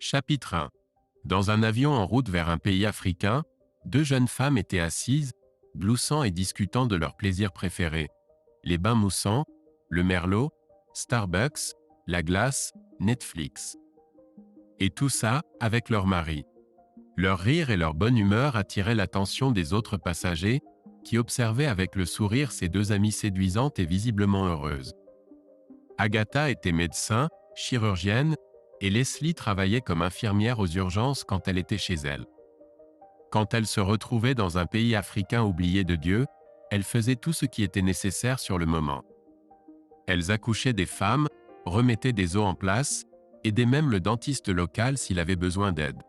Chapitre 1. Dans un avion en route vers un pays africain, deux jeunes femmes étaient assises, gloussant et discutant de leurs plaisirs préférés. Les bains moussants, le merlot, Starbucks, la glace, Netflix. Et tout ça, avec leur mari. Leur rire et leur bonne humeur attiraient l'attention des autres passagers, qui observaient avec le sourire ces deux amies séduisantes et visiblement heureuses. Agatha était médecin, chirurgienne, et Leslie travaillait comme infirmière aux urgences quand elle était chez elle. Quand elle se retrouvait dans un pays africain oublié de Dieu, elle faisait tout ce qui était nécessaire sur le moment. Elles accouchaient des femmes, remettaient des os en place, aidaient même le dentiste local s'il avait besoin d'aide.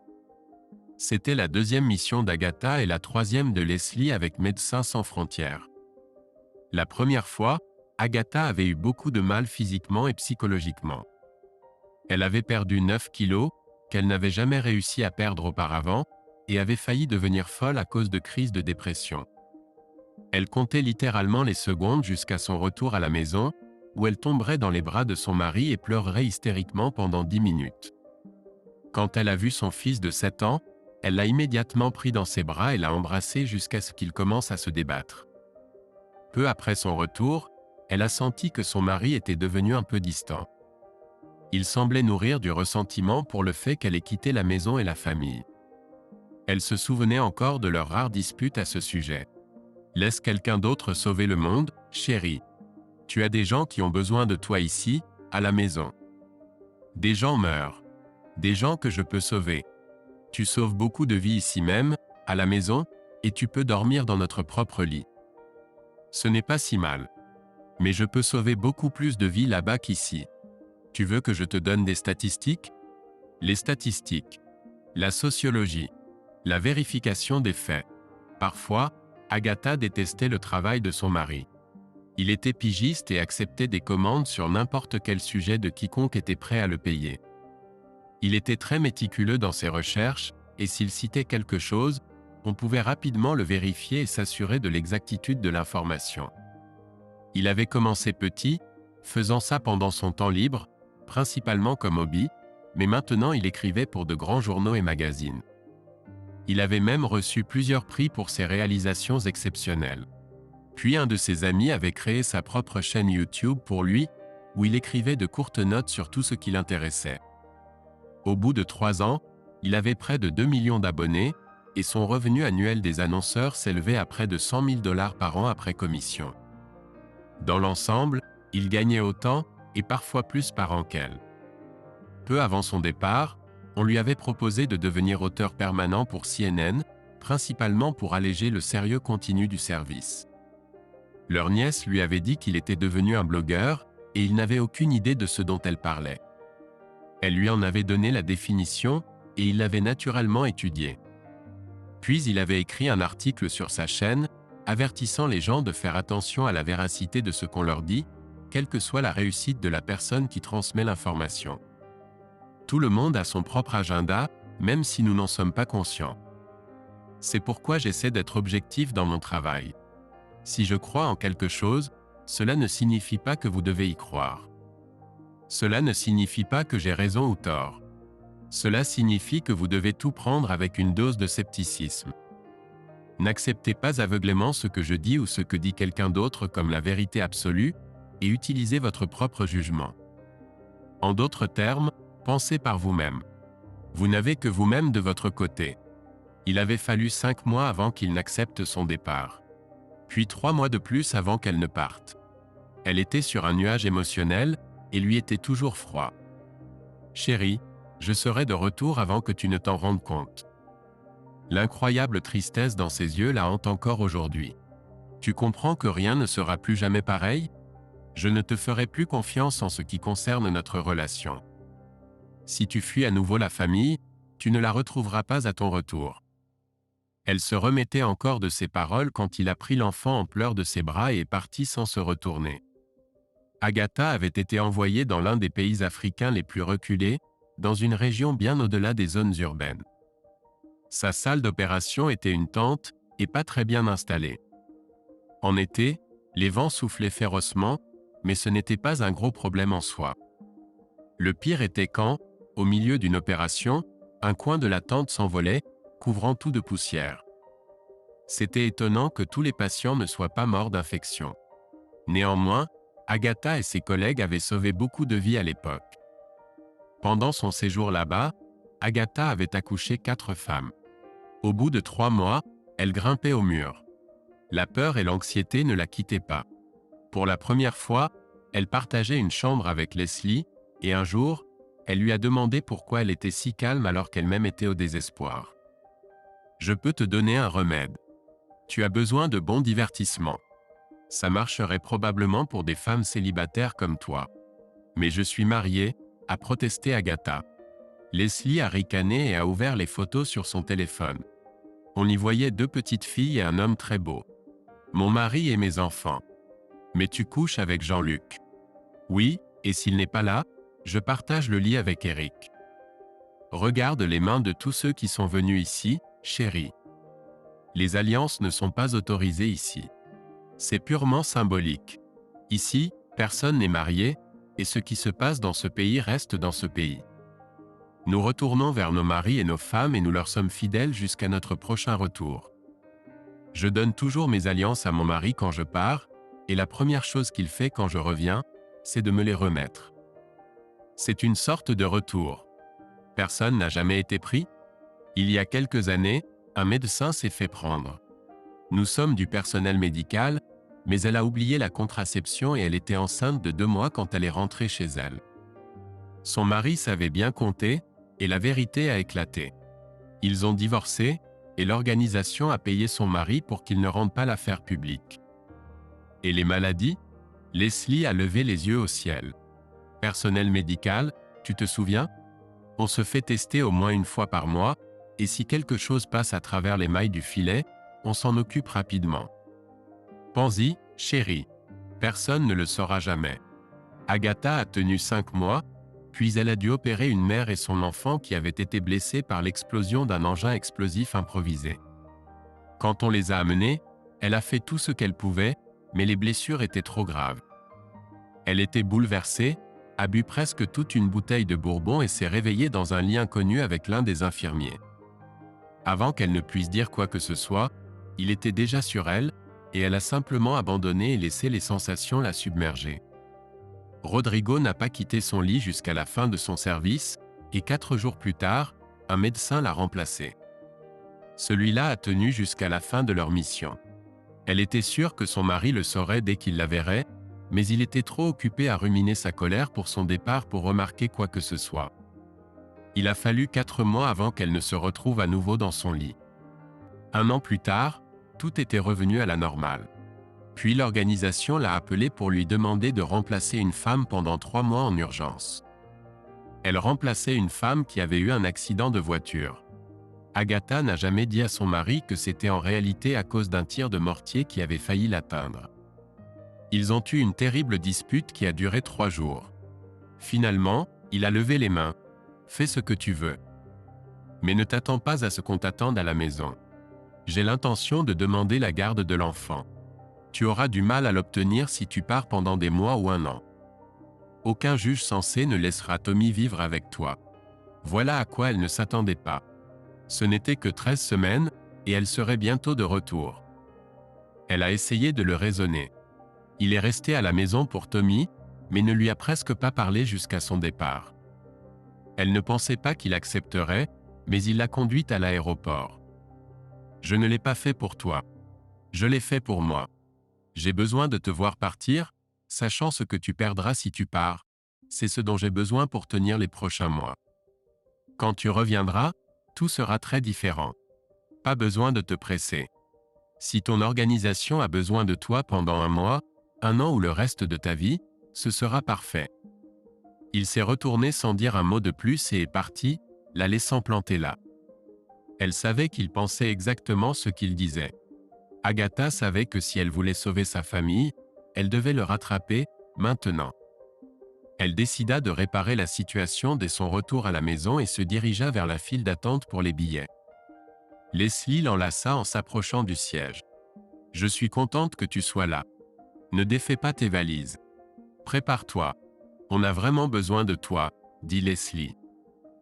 C'était la deuxième mission d'Agatha et la troisième de Leslie avec Médecins sans frontières. La première fois, Agatha avait eu beaucoup de mal physiquement et psychologiquement. Elle avait perdu 9 kilos, qu'elle n'avait jamais réussi à perdre auparavant, et avait failli devenir folle à cause de crises de dépression. Elle comptait littéralement les secondes jusqu'à son retour à la maison, où elle tomberait dans les bras de son mari et pleurerait hystériquement pendant 10 minutes. Quand elle a vu son fils de 7 ans, elle l'a immédiatement pris dans ses bras et l'a embrassé jusqu'à ce qu'il commence à se débattre. Peu après son retour, elle a senti que son mari était devenu un peu distant. Il semblait nourrir du ressentiment pour le fait qu'elle ait quitté la maison et la famille. Elle se souvenait encore de leurs rares disputes à ce sujet. « Laisse quelqu'un d'autre sauver le monde, chérie. Tu as des gens qui ont besoin de toi ici, à la maison. Des gens meurent. Des gens que je peux sauver. Tu sauves beaucoup de vies ici même, à la maison, et tu peux dormir dans notre propre lit. Ce n'est pas si mal. Mais je peux sauver beaucoup plus de vies là-bas qu'ici. Tu veux que je te donne des statistiques? Les statistiques. La sociologie. La vérification des faits. Parfois, Agatha détestait le travail de son mari. Il était pigiste et acceptait des commandes sur n'importe quel sujet de quiconque était prêt à le payer. Il était très méticuleux dans ses recherches, et s'il citait quelque chose, on pouvait rapidement le vérifier et s'assurer de l'exactitude de l'information. Il avait commencé petit, faisant ça pendant son temps libre, principalement comme hobby, mais maintenant il écrivait pour de grands journaux et magazines. Il avait même reçu plusieurs prix pour ses réalisations exceptionnelles. Puis un de ses amis avait créé sa propre chaîne YouTube pour lui, où il écrivait de courtes notes sur tout ce qui l'intéressait. Au bout de 3 ans, il avait près de 2 millions d'abonnés, et son revenu annuel des annonceurs s'élevait à près de 100 000 $ par an après commission. Dans l'ensemble, il gagnait autant, et parfois plus par an qu'elle. Peu avant son départ, on lui avait proposé de devenir auteur permanent pour CNN, principalement pour alléger le sérieux continu du service. Leur nièce lui avait dit qu'il était devenu un blogueur, et il n'avait aucune idée de ce dont elle parlait. Elle lui en avait donné la définition, et il l'avait naturellement étudiée. Puis il avait écrit un article sur sa chaîne, avertissant les gens de faire attention à la véracité de ce qu'on leur dit, quelle que soit la réussite de la personne qui transmet l'information. Tout le monde a son propre agenda, même si nous n'en sommes pas conscients. C'est pourquoi j'essaie d'être objectif dans mon travail. Si je crois en quelque chose, cela ne signifie pas que vous devez y croire. Cela ne signifie pas que j'ai raison ou tort. Cela signifie que vous devez tout prendre avec une dose de scepticisme. N'acceptez pas aveuglément ce que je dis ou ce que dit quelqu'un d'autre comme la vérité absolue, et utilisez votre propre jugement. En d'autres termes, pensez par vous-même. Vous n'avez que vous-même de votre côté. Il avait fallu 5 mois avant qu'il n'accepte son départ. Puis 3 mois de plus avant qu'elle ne parte. Elle était sur un nuage émotionnel, et lui était toujours froid. Chérie, je serai de retour avant que tu ne t'en rendes compte. L'incroyable tristesse dans ses yeux la hante encore aujourd'hui. Tu comprends que rien ne sera plus jamais pareil? Je ne te ferai plus confiance en ce qui concerne notre relation. Si tu fuis à nouveau la famille, tu ne la retrouveras pas à ton retour. Elle se remettait encore de ses paroles quand il a pris l'enfant en pleurs de ses bras et est parti sans se retourner. Agatha avait été envoyée dans l'un des pays africains les plus reculés, dans une région bien au-delà des zones urbaines. Sa salle d'opération était une tente, et pas très bien installée. En été, les vents soufflaient férocement, mais ce n'était pas un gros problème en soi. Le pire était quand, Au milieu d'une opération, un coin de la tente s'envolait, couvrant tout de poussière. C'était étonnant que tous les patients ne soient pas morts d'infection. Néanmoins, Agatha et ses collègues avaient sauvé beaucoup de vies à l'époque. Pendant son séjour là-bas, Agatha avait accouché 4 femmes. Au bout de 3 mois, elle grimpait au mur. La peur et l'anxiété ne la quittaient pas. Pour la première fois, elle partageait une chambre avec Leslie, et un jour, elle lui a demandé pourquoi elle était si calme alors qu'elle-même était au désespoir. Je peux te donner un remède. Tu as besoin de bons divertissements. Ça marcherait probablement pour des femmes célibataires comme toi. Mais je suis mariée, a protesté Agatha. Leslie a ricané et a ouvert les photos sur son téléphone. On y voyait 2 petites filles et un homme très beau. Mon mari et mes enfants. Mais tu couches avec Jean-Luc. Oui, et s'il n'est pas là, je partage le lit avec Eric. Regarde les mains de tous ceux qui sont venus ici, chérie. Les alliances ne sont pas autorisées ici. C'est purement symbolique. Ici, personne n'est marié, et ce qui se passe dans ce pays reste dans ce pays. Nous retournons vers nos maris et nos femmes et nous leur sommes fidèles jusqu'à notre prochain retour. Je donne toujours mes alliances à mon mari quand je pars, et la première chose qu'il fait quand je reviens, c'est de me les remettre. C'est une sorte de retour. Personne n'a jamais été pris. Il y a quelques années, un médecin s'est fait prendre. Nous sommes du personnel médical, mais elle a oublié la contraception et elle était enceinte de 2 mois quand elle est rentrée chez elle. Son mari savait bien compter, et la vérité a éclaté. Ils ont divorcé, et l'organisation a payé son mari pour qu'il ne rende pas l'affaire publique. Et les maladies? Leslie a levé les yeux au ciel. Personnel médical, tu te souviens? On se fait tester au moins 1 fois par mois, et si quelque chose passe à travers les mailles du filet, on s'en occupe rapidement. Pense-y, chérie. Personne ne le saura jamais. Agatha a tenu 5 mois, puis elle a dû opérer une mère et son enfant qui avaient été blessés par l'explosion d'un engin explosif improvisé. Quand on les a amenés, elle a fait tout ce qu'elle pouvait, mais les blessures étaient trop graves. Elle était bouleversée, a bu presque toute une bouteille de bourbon et s'est réveillée dans un lit inconnu avec l'un des infirmiers. Avant qu'elle ne puisse dire quoi que ce soit, il était déjà sur elle, et elle a simplement abandonné et laissé les sensations la submerger. Rodrigo n'a pas quitté son lit jusqu'à la fin de son service, et 4 jours plus tard, un médecin l'a remplacé. Celui-là a tenu jusqu'à la fin de leur mission. Elle était sûre que son mari le saurait dès qu'il la verrait, mais il était trop occupé à ruminer sa colère pour son départ pour remarquer quoi que ce soit. Il a fallu 4 mois avant qu'elle ne se retrouve à nouveau dans son lit. 1 an plus tard, tout était revenu à la normale. Puis l'organisation l'a appelée pour lui demander de remplacer une femme pendant 3 mois en urgence. Elle remplaçait une femme qui avait eu un accident de voiture. Agatha n'a jamais dit à son mari que c'était en réalité à cause d'un tir de mortier qui avait failli l'atteindre. Ils ont eu une terrible dispute qui a duré 3 jours. Finalement, il a levé les mains. Fais ce que tu veux. Mais ne t'attends pas à ce qu'on t'attende à la maison. J'ai l'intention de demander la garde de l'enfant. Tu auras du mal à l'obtenir si tu pars pendant des mois ou 1 an. Aucun juge censé ne laissera Tommy vivre avec toi. Voilà à quoi elle ne s'attendait pas. Ce n'était que 13 semaines, et elle serait bientôt de retour. Elle a essayé de le raisonner. Il est resté à la maison pour Tommy, mais ne lui a presque pas parlé jusqu'à son départ. Elle ne pensait pas qu'il accepterait, mais il l'a conduite à l'aéroport. Je ne l'ai pas fait pour toi. Je l'ai fait pour moi. J'ai besoin de te voir partir, sachant ce que tu perdras si tu pars. C'est ce dont j'ai besoin pour tenir les prochains mois. Quand tu reviendras, tout sera très différent. Pas besoin de te presser. Si ton organisation a besoin de toi pendant 1 mois, 1 an ou le reste de ta vie, ce sera parfait. Il s'est retourné sans dire un mot de plus et est parti, la laissant plantée là. Elle savait qu'il pensait exactement ce qu'il disait. Agatha savait que si elle voulait sauver sa famille, elle devait le rattraper, maintenant. Elle décida de réparer la situation dès son retour à la maison et se dirigea vers la file d'attente pour les billets. Leslie l'enlaça en s'approchant du siège. « Je suis contente que tu sois là. Ne défais pas tes valises. Prépare-toi. On a vraiment besoin de toi, dit Leslie.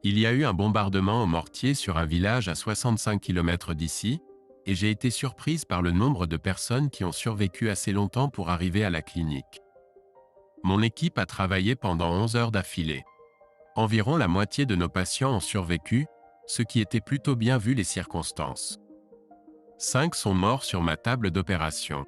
Il y a eu un bombardement au mortier sur un village à 65 km d'ici, et j'ai été surprise par le nombre de personnes qui ont survécu assez longtemps pour arriver à la clinique. Mon équipe a travaillé pendant 11 heures d'affilée. Environ la moitié de nos patients ont survécu, ce qui était plutôt bien vu les circonstances. 5 sont morts sur ma table d'opération.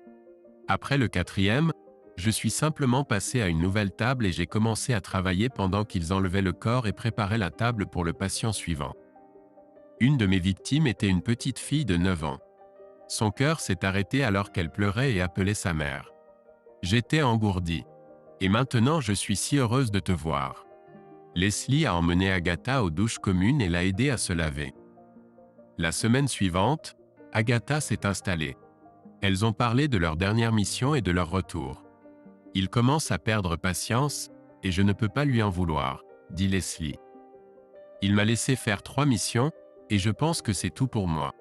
Après le 4e, je suis simplement passé à une nouvelle table et j'ai commencé à travailler pendant qu'ils enlevaient le corps et préparaient la table pour le patient suivant. Une de mes victimes était une petite fille de 9 ans. Son cœur s'est arrêté alors qu'elle pleurait et appelait sa mère. J'étais engourdi. Et maintenant je suis si heureuse de te voir. Leslie a emmené Agatha aux douches communes et l'a aidée à se laver. La semaine suivante, Agatha s'est installée. Elles ont parlé de leur dernière mission et de leur retour. Il commence à perdre patience, et je ne peux pas lui en vouloir, dit Leslie. Il m'a laissé faire 3 missions, et je pense que c'est tout pour moi.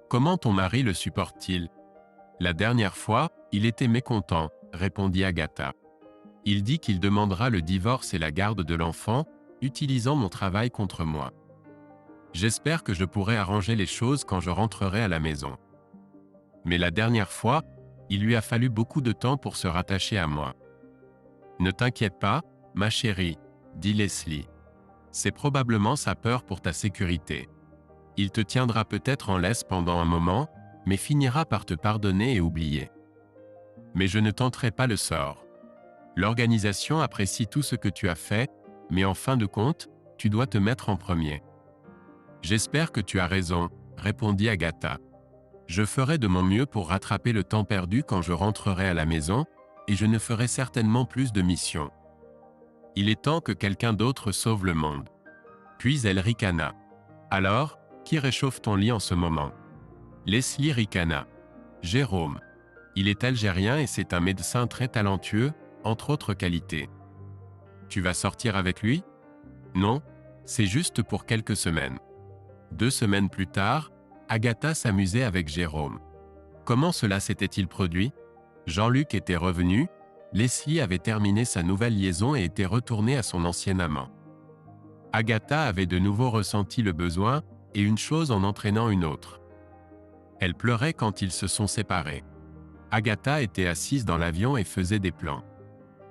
Comment ton mari le supporte-t-il? La dernière fois, il était mécontent, répondit Agatha. Il dit qu'il demandera le divorce et la garde de l'enfant, utilisant mon travail contre moi. J'espère que je pourrai arranger les choses quand je rentrerai à la maison. Mais la dernière fois, il lui a fallu beaucoup de temps pour se rattacher à moi. Ne t'inquiète pas, ma chérie, dit Leslie. C'est probablement sa peur pour ta sécurité. Il te tiendra peut-être en laisse pendant un moment, mais finira par te pardonner et oublier. Mais je ne tenterai pas le sort. L'organisation apprécie tout ce que tu as fait, mais en fin de compte, tu dois te mettre en premier. J'espère que tu as raison, répondit Agatha. Je ferai de mon mieux pour rattraper le temps perdu quand je rentrerai à la maison, et je ne ferai certainement plus de missions. Il est temps que quelqu'un d'autre sauve le monde. Puis elle ricana. Alors, qui réchauffe ton lit en ce moment? Leslie ricana. Jérôme. Il est algérien et c'est un médecin très talentueux, entre autres qualités. Tu vas sortir avec lui? Non, c'est juste pour quelques semaines. 2 semaines plus tard, Agatha s'amusait avec Jérôme. Comment cela s'était-il produit? Jean-Luc était revenu, Leslie avait terminé sa nouvelle liaison et était retournée à son ancien amant. Agatha avait de nouveau ressenti le besoin, et une chose en entraînant une autre. Elle pleurait quand ils se sont séparés. Agatha était assise dans l'avion et faisait des plans.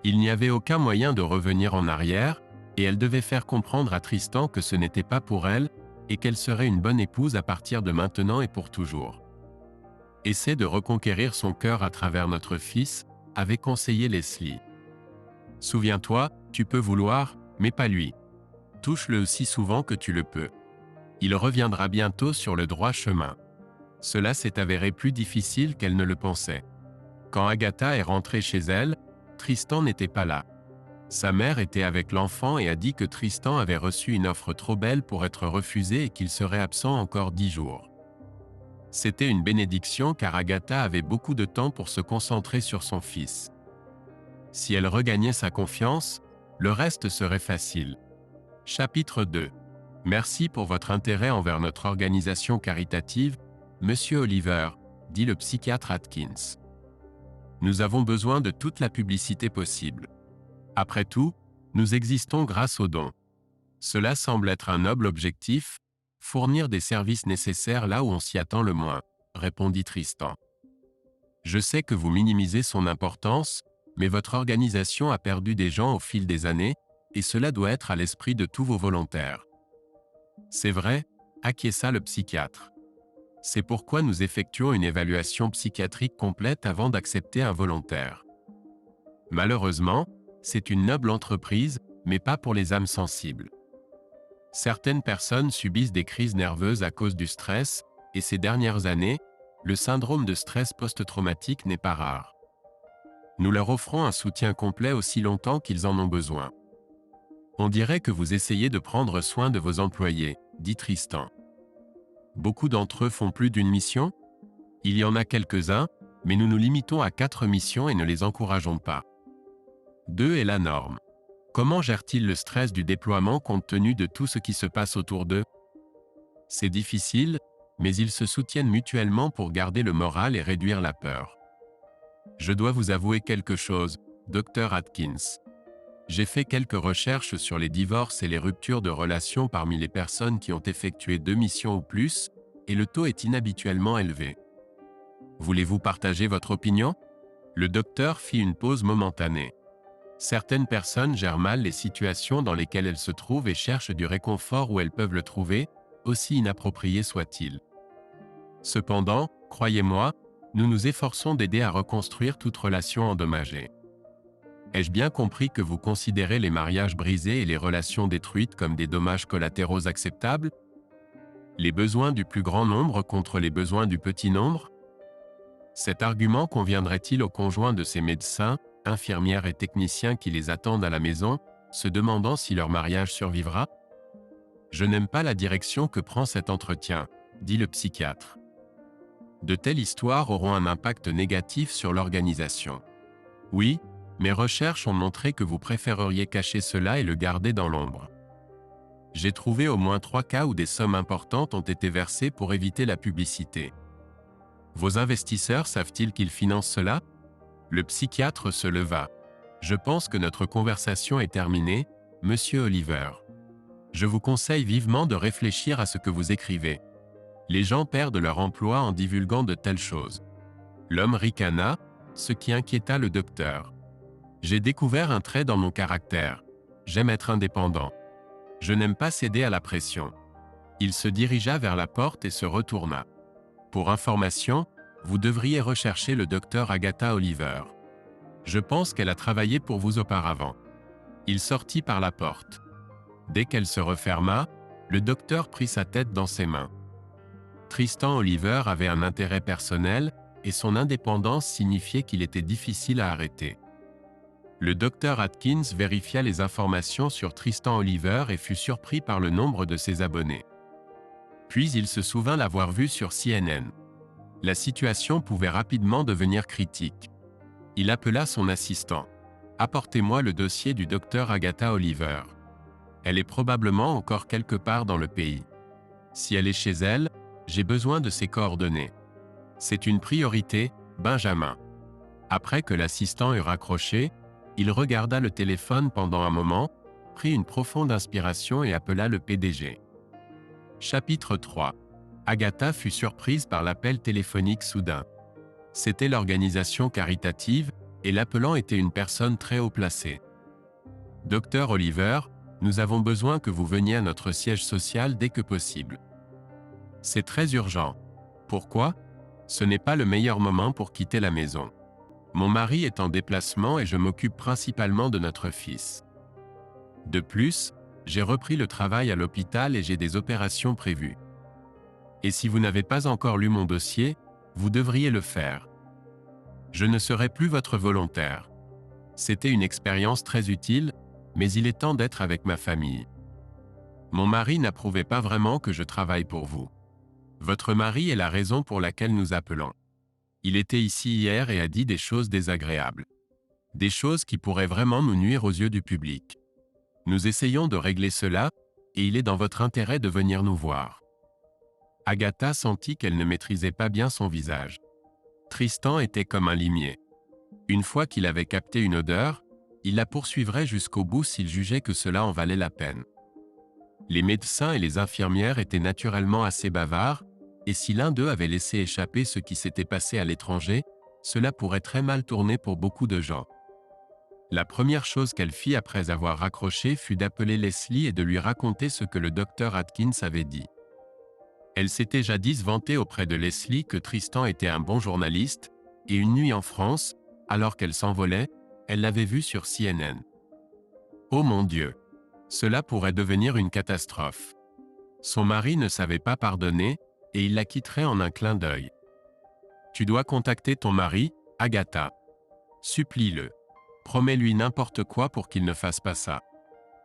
Il n'y avait aucun moyen de revenir en arrière, et elle devait faire comprendre à Tristan que ce n'était pas pour elle, et qu'elle serait une bonne épouse à partir de maintenant et pour toujours. Essaie de reconquérir son cœur à travers notre fils, avait conseillé Leslie. Souviens-toi, tu peux vouloir, mais pas lui. Touche-le aussi souvent que tu le peux. Il reviendra bientôt sur le droit chemin. Cela s'est avéré plus difficile qu'elle ne le pensait. Quand Agatha est rentrée chez elle, Tristan n'était pas là. Sa mère était avec l'enfant et a dit que Tristan avait reçu une offre trop belle pour être refusée et qu'il serait absent encore 10 jours. C'était une bénédiction car Agatha avait beaucoup de temps pour se concentrer sur son fils. Si elle regagnait sa confiance, le reste serait facile. Chapitre 2. Merci pour votre intérêt envers notre organisation caritative, Monsieur Oliver, dit le psychiatre Atkins. Nous avons besoin de toute la publicité possible. Après tout, nous existons grâce aux dons. Cela semble être un noble objectif, fournir des services nécessaires là où on s'y attend le moins, répondit Tristan. Je sais que vous minimisez son importance, mais votre organisation a perdu des gens au fil des années, et cela doit être à l'esprit de tous vos volontaires. C'est vrai, acquiesça le psychiatre. C'est pourquoi nous effectuons une évaluation psychiatrique complète avant d'accepter un volontaire. Malheureusement, c'est une noble entreprise, mais pas pour les âmes sensibles. Certaines personnes subissent des crises nerveuses à cause du stress, et ces dernières années, le syndrome de stress post-traumatique n'est pas rare. Nous leur offrons un soutien complet aussi longtemps qu'ils en ont besoin. On dirait que vous essayez de prendre soin de vos employés, dit Tristan. Beaucoup d'entre eux font plus d'une mission? Il y en a quelques-uns, mais nous nous limitons à 4 missions et ne les encourageons pas. 2 est la norme. Comment gèrent-ils le stress du déploiement compte tenu de tout ce qui se passe autour d'eux? C'est difficile, mais ils se soutiennent mutuellement pour garder le moral et réduire la peur. Je dois vous avouer quelque chose, Dr. Atkins. J'ai fait quelques recherches sur les divorces et les ruptures de relations parmi les personnes qui ont effectué 2 missions ou plus, et le taux est inhabituellement élevé. Voulez-vous partager votre opinion? Le docteur fit une pause momentanée. Certaines personnes gèrent mal les situations dans lesquelles elles se trouvent et cherchent du réconfort où elles peuvent le trouver, aussi inapproprié soit-il. Cependant, croyez-moi, nous nous efforçons d'aider à reconstruire toute relation endommagée. Ai-je bien compris que vous considérez les mariages brisés et les relations détruites comme des dommages collatéraux acceptables? Les besoins du plus grand nombre contre les besoins du petit nombre? Cet argument conviendrait-il aux conjoints de ces médecins, infirmières et techniciens qui les attendent à la maison, se demandant si leur mariage survivra? Je n'aime pas la direction que prend cet entretien, dit le psychiatre. De telles histoires auront un impact négatif sur l'organisation. Oui, mes recherches ont montré que vous préféreriez cacher cela et le garder dans l'ombre. J'ai trouvé au moins 3 cas où des sommes importantes ont été versées pour éviter la publicité. Vos investisseurs savent-ils qu'ils financent cela? Le psychiatre se leva. Je pense que notre conversation est terminée, monsieur Oliver. Je vous conseille vivement de réfléchir à ce que vous écrivez. Les gens perdent leur emploi en divulguant de telles choses. L'homme ricana, ce qui inquiéta le docteur. J'ai découvert un trait dans mon caractère. J'aime être indépendant. Je n'aime pas céder à la pression. Il se dirigea vers la porte et se retourna. Pour information, vous devriez rechercher le docteur Agatha Oliver. Je pense qu'elle a travaillé pour vous auparavant. Il sortit par la porte. Dès qu'elle se referma, le docteur prit sa tête dans ses mains. Tristan Oliver avait un intérêt personnel et son indépendance signifiait qu'il était difficile à arrêter. Le docteur Atkins vérifia les informations sur Tristan Oliver et fut surpris par le nombre de ses abonnés. Puis il se souvint l'avoir vu sur CNN. La situation pouvait rapidement devenir critique. Il appela son assistant. « Apportez-moi le dossier du docteur Agatha Oliver. Elle est probablement encore quelque part dans le pays. Si elle est chez elle, j'ai besoin de ses coordonnées. C'est une priorité, Benjamin. » Après que l'assistant eut raccroché, il regarda le téléphone pendant un moment, prit une profonde inspiration et appela le PDG. Chapitre 3. Agatha fut surprise par l'appel téléphonique soudain. C'était l'organisation caritative, et l'appelant était une personne très haut placée. « Docteur Oliver, nous avons besoin que vous veniez à notre siège social dès que possible. » « C'est très urgent. Pourquoi? Ce n'est pas le meilleur moment pour quitter la maison. Mon mari est en déplacement et je m'occupe principalement de notre fils. De plus, j'ai repris le travail à l'hôpital et j'ai des opérations prévues. Et si vous n'avez pas encore lu mon dossier, vous devriez le faire. Je ne serai plus votre volontaire. C'était une expérience très utile, mais il est temps d'être avec ma famille. Mon mari n'approuvait pas vraiment que je travaille pour vous. Votre mari est la raison pour laquelle nous appelons. Il était ici hier et a dit des choses désagréables. Des choses qui pourraient vraiment nous nuire aux yeux du public. Nous essayons de régler cela, et il est dans votre intérêt de venir nous voir. » Agatha sentit qu'elle ne maîtrisait pas bien son visage. Tristan était comme un limier. Une fois qu'il avait capté une odeur, il la poursuivrait jusqu'au bout s'il jugeait que cela en valait la peine. Les médecins et les infirmières étaient naturellement assez bavards, et si l'un d'eux avait laissé échapper ce qui s'était passé à l'étranger, cela pourrait très mal tourner pour beaucoup de gens. La première chose qu'elle fit après avoir raccroché fut d'appeler Leslie et de lui raconter ce que le docteur Atkins avait dit. Elle s'était jadis vantée auprès de Leslie que Tristan était un bon journaliste, et une nuit en France, alors qu'elle s'envolait, elle l'avait vu sur CNN. Oh mon Dieu! Cela pourrait devenir une catastrophe. Son mari ne savait pas pardonner, et il la quitterait en un clin d'œil. Tu dois contacter ton mari, Agatha. Supplie-le. Promets-lui n'importe quoi pour qu'il ne fasse pas ça.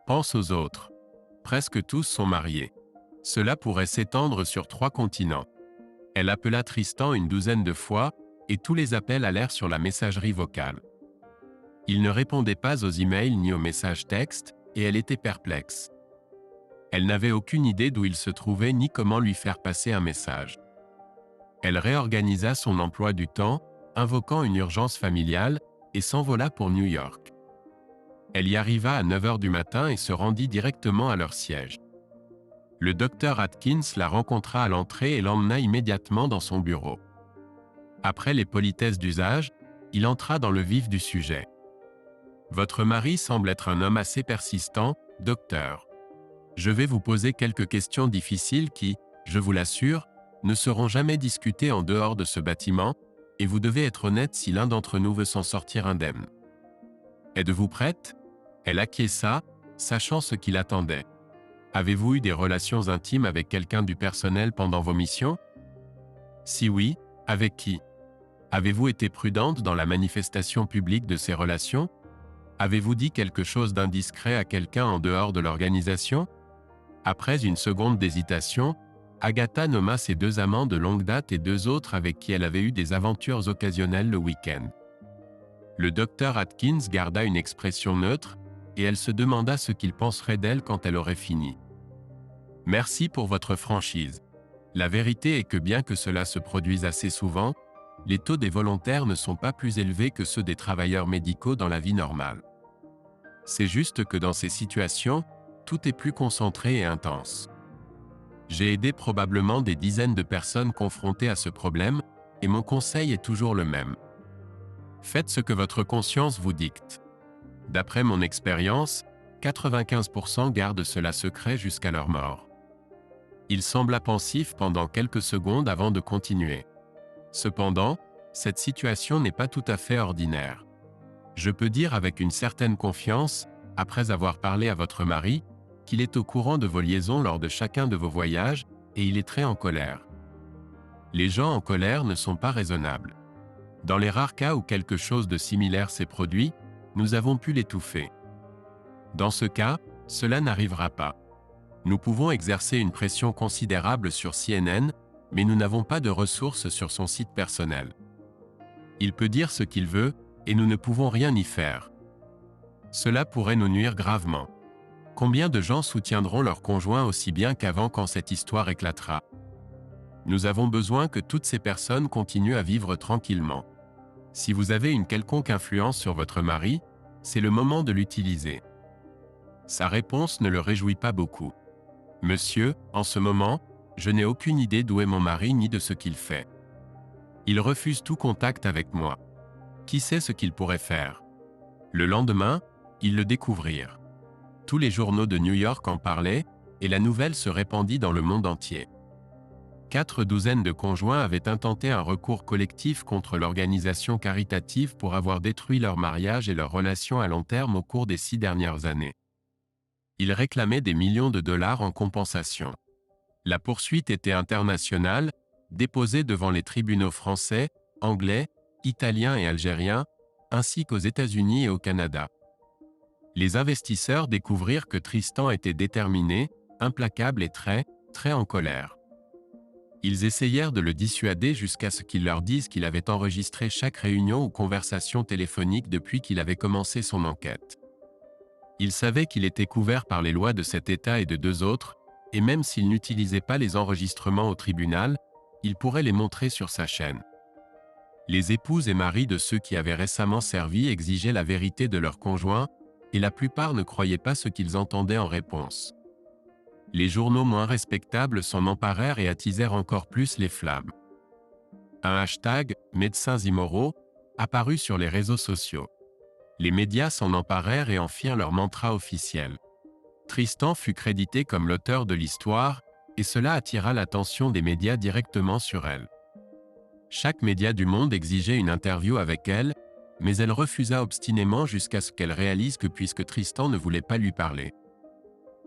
Pense aux autres. Presque tous sont mariés. Cela pourrait s'étendre sur 3 continents. Elle appela Tristan une douzaine de fois, et tous les appels allèrent sur la messagerie vocale. Il ne répondait pas aux emails ni aux messages textes, et elle était perplexe. Elle n'avait aucune idée d'où il se trouvait ni comment lui faire passer un message. Elle réorganisa son emploi du temps, invoquant une urgence familiale, et s'envola pour New York. Elle y arriva à 9 heures du matin et se rendit directement à leur siège. Le docteur Atkins la rencontra à l'entrée et l'emmena immédiatement dans son bureau. Après les politesses d'usage, il entra dans le vif du sujet. « Votre mari semble être un homme assez persistant, docteur. Je vais vous poser quelques questions difficiles qui, je vous l'assure, ne seront jamais discutées en dehors de ce bâtiment, et vous devez être honnête si l'un d'entre nous veut s'en sortir indemne. Êtes-vous prête ?» Elle acquiesça, sachant ce qui l'attendait. « Avez-vous eu des relations intimes avec quelqu'un du personnel pendant vos missions? Si oui, avec qui? Avez-vous été prudente dans la manifestation publique de ces relations? Avez-vous dit quelque chose d'indiscret à quelqu'un en dehors de l'organisation ?» Après une seconde d'hésitation, Agatha nomma ses 2 amants de longue date et 2 autres avec qui elle avait eu des aventures occasionnelles le week-end. Le docteur Atkins garda une expression neutre, et elle se demanda ce qu'il penserait d'elle quand elle aurait fini. « Merci pour votre franchise. La vérité est que bien que cela se produise assez souvent, les taux des volontaires ne sont pas plus élevés que ceux des travailleurs médicaux dans la vie normale. C'est juste que dans ces situations, tout est plus concentré et intense. J'ai aidé probablement des dizaines de personnes confrontées à ce problème, et mon conseil est toujours le même. Faites ce que votre conscience vous dicte. D'après mon expérience, 95% gardent cela secret jusqu'à leur mort. » Il sembla pensif pendant quelques secondes avant de continuer. « Cependant, cette situation n'est pas tout à fait ordinaire. Je peux dire avec une certaine confiance, après avoir parlé à votre mari, qu'il est au courant de vos liaisons lors de chacun de vos voyages, et il est très en colère. Les gens en colère ne sont pas raisonnables. Dans les rares cas où quelque chose de similaire s'est produit, nous avons pu l'étouffer. Dans ce cas, cela n'arrivera pas. Nous pouvons exercer une pression considérable sur CNN, mais nous n'avons pas de ressources sur son site personnel. Il peut dire ce qu'il veut, et nous ne pouvons rien y faire. Cela pourrait nous nuire gravement. Combien de gens soutiendront leur conjoint aussi bien qu'avant quand cette histoire éclatera? Nous avons besoin que toutes ces personnes continuent à vivre tranquillement. Si vous avez une quelconque influence sur votre mari, c'est le moment de l'utiliser. » Sa réponse ne le réjouit pas beaucoup. « Monsieur, en ce moment, je n'ai aucune idée d'où est mon mari ni de ce qu'il fait. Il refuse tout contact avec moi. Qui sait ce qu'il pourrait faire? » Le lendemain, ils le découvrirent. Tous les journaux de New York en parlaient, et la nouvelle se répandit dans le monde entier. 4 douzaines de conjoints avaient intenté un recours collectif contre l'organisation caritative pour avoir détruit leur mariage et leurs relations à long terme au cours des 6 dernières années. Ils réclamaient des millions de dollars en compensation. La poursuite était internationale, déposée devant les tribunaux français, anglais, italiens et algériens, ainsi qu'aux États-Unis et au Canada. Les investisseurs découvrirent que Tristan était déterminé, implacable et très en colère. Ils essayèrent de le dissuader jusqu'à ce qu'il leur dise qu'il avait enregistré chaque réunion ou conversation téléphonique depuis qu'il avait commencé son enquête. Il savait qu'il était couvert par les lois de cet État et de 2 autres, et même s'il n'utilisait pas les enregistrements au tribunal, il pourrait les montrer sur sa chaîne. Les épouses et maris de ceux qui avaient récemment servi exigeaient la vérité de leurs conjoints, et la plupart ne croyaient pas ce qu'ils entendaient en réponse. Les journaux moins respectables s'en emparèrent et attisèrent encore plus les flammes. Un hashtag « médecins immoraux » apparut sur les réseaux sociaux. Les médias s'en emparèrent et en firent leur mantra officiel. Tristan fut crédité comme l'auteur de l'histoire, et cela attira l'attention des médias directement sur elle. Chaque média du monde exigeait une interview avec elle, mais elle refusa obstinément jusqu'à ce qu'elle réalise que puisque Tristan ne voulait pas lui parler.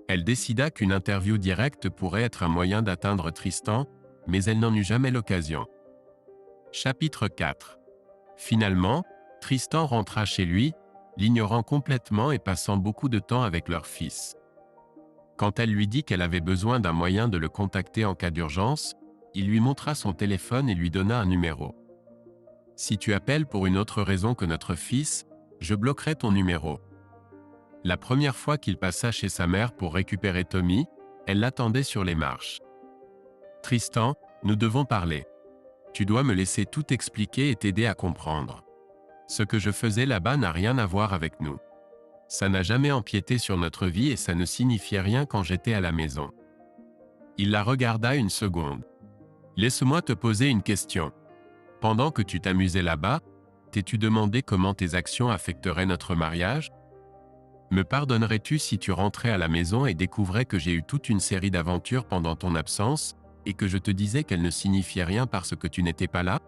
Elle décida qu'une interview directe pourrait être un moyen d'atteindre Tristan, mais elle n'en eut jamais l'occasion. Chapitre 4. Finalement, Tristan rentra chez lui, l'ignorant complètement et passant beaucoup de temps avec leur fils. Quand elle lui dit qu'elle avait besoin d'un moyen de le contacter en cas d'urgence, il lui montra son téléphone et lui donna un numéro. « Si tu appelles pour une autre raison que notre fils, je bloquerai ton numéro. » La première fois qu'il passa chez sa mère pour récupérer Tommy, elle l'attendait sur les marches. « Tristan, nous devons parler. Tu dois me laisser tout expliquer et t'aider à comprendre. Ce que je faisais là-bas n'a rien à voir avec nous. Ça n'a jamais empiété sur notre vie et ça ne signifiait rien quand j'étais à la maison. Il la regarda une seconde. Laisse-moi te poser une question. Pendant que tu t'amusais là-bas, t'es-tu demandé comment tes actions affecteraient notre mariage? Me pardonnerais-tu si tu rentrais à la maison et découvrais que j'ai eu toute une série d'aventures pendant ton absence, et que je te disais qu'elles ne signifiaient rien parce que tu n'étais pas là?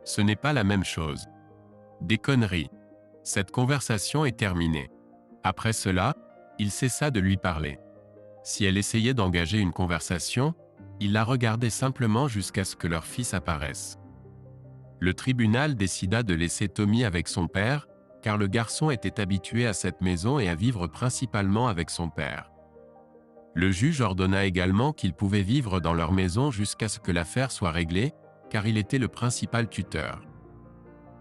Ce n'est pas la même chose. Des conneries. Cette conversation est terminée. Après cela, il cessa de lui parler. Si elle essayait d'engager une conversation, il la regardait simplement jusqu'à ce que leur fils apparaisse. Le tribunal décida de laisser Tommy avec son père, car le garçon était habitué à cette maison et à vivre principalement avec son père. Le juge ordonna également qu'il pouvait vivre dans leur maison jusqu'à ce que l'affaire soit réglée, car il était le principal tuteur.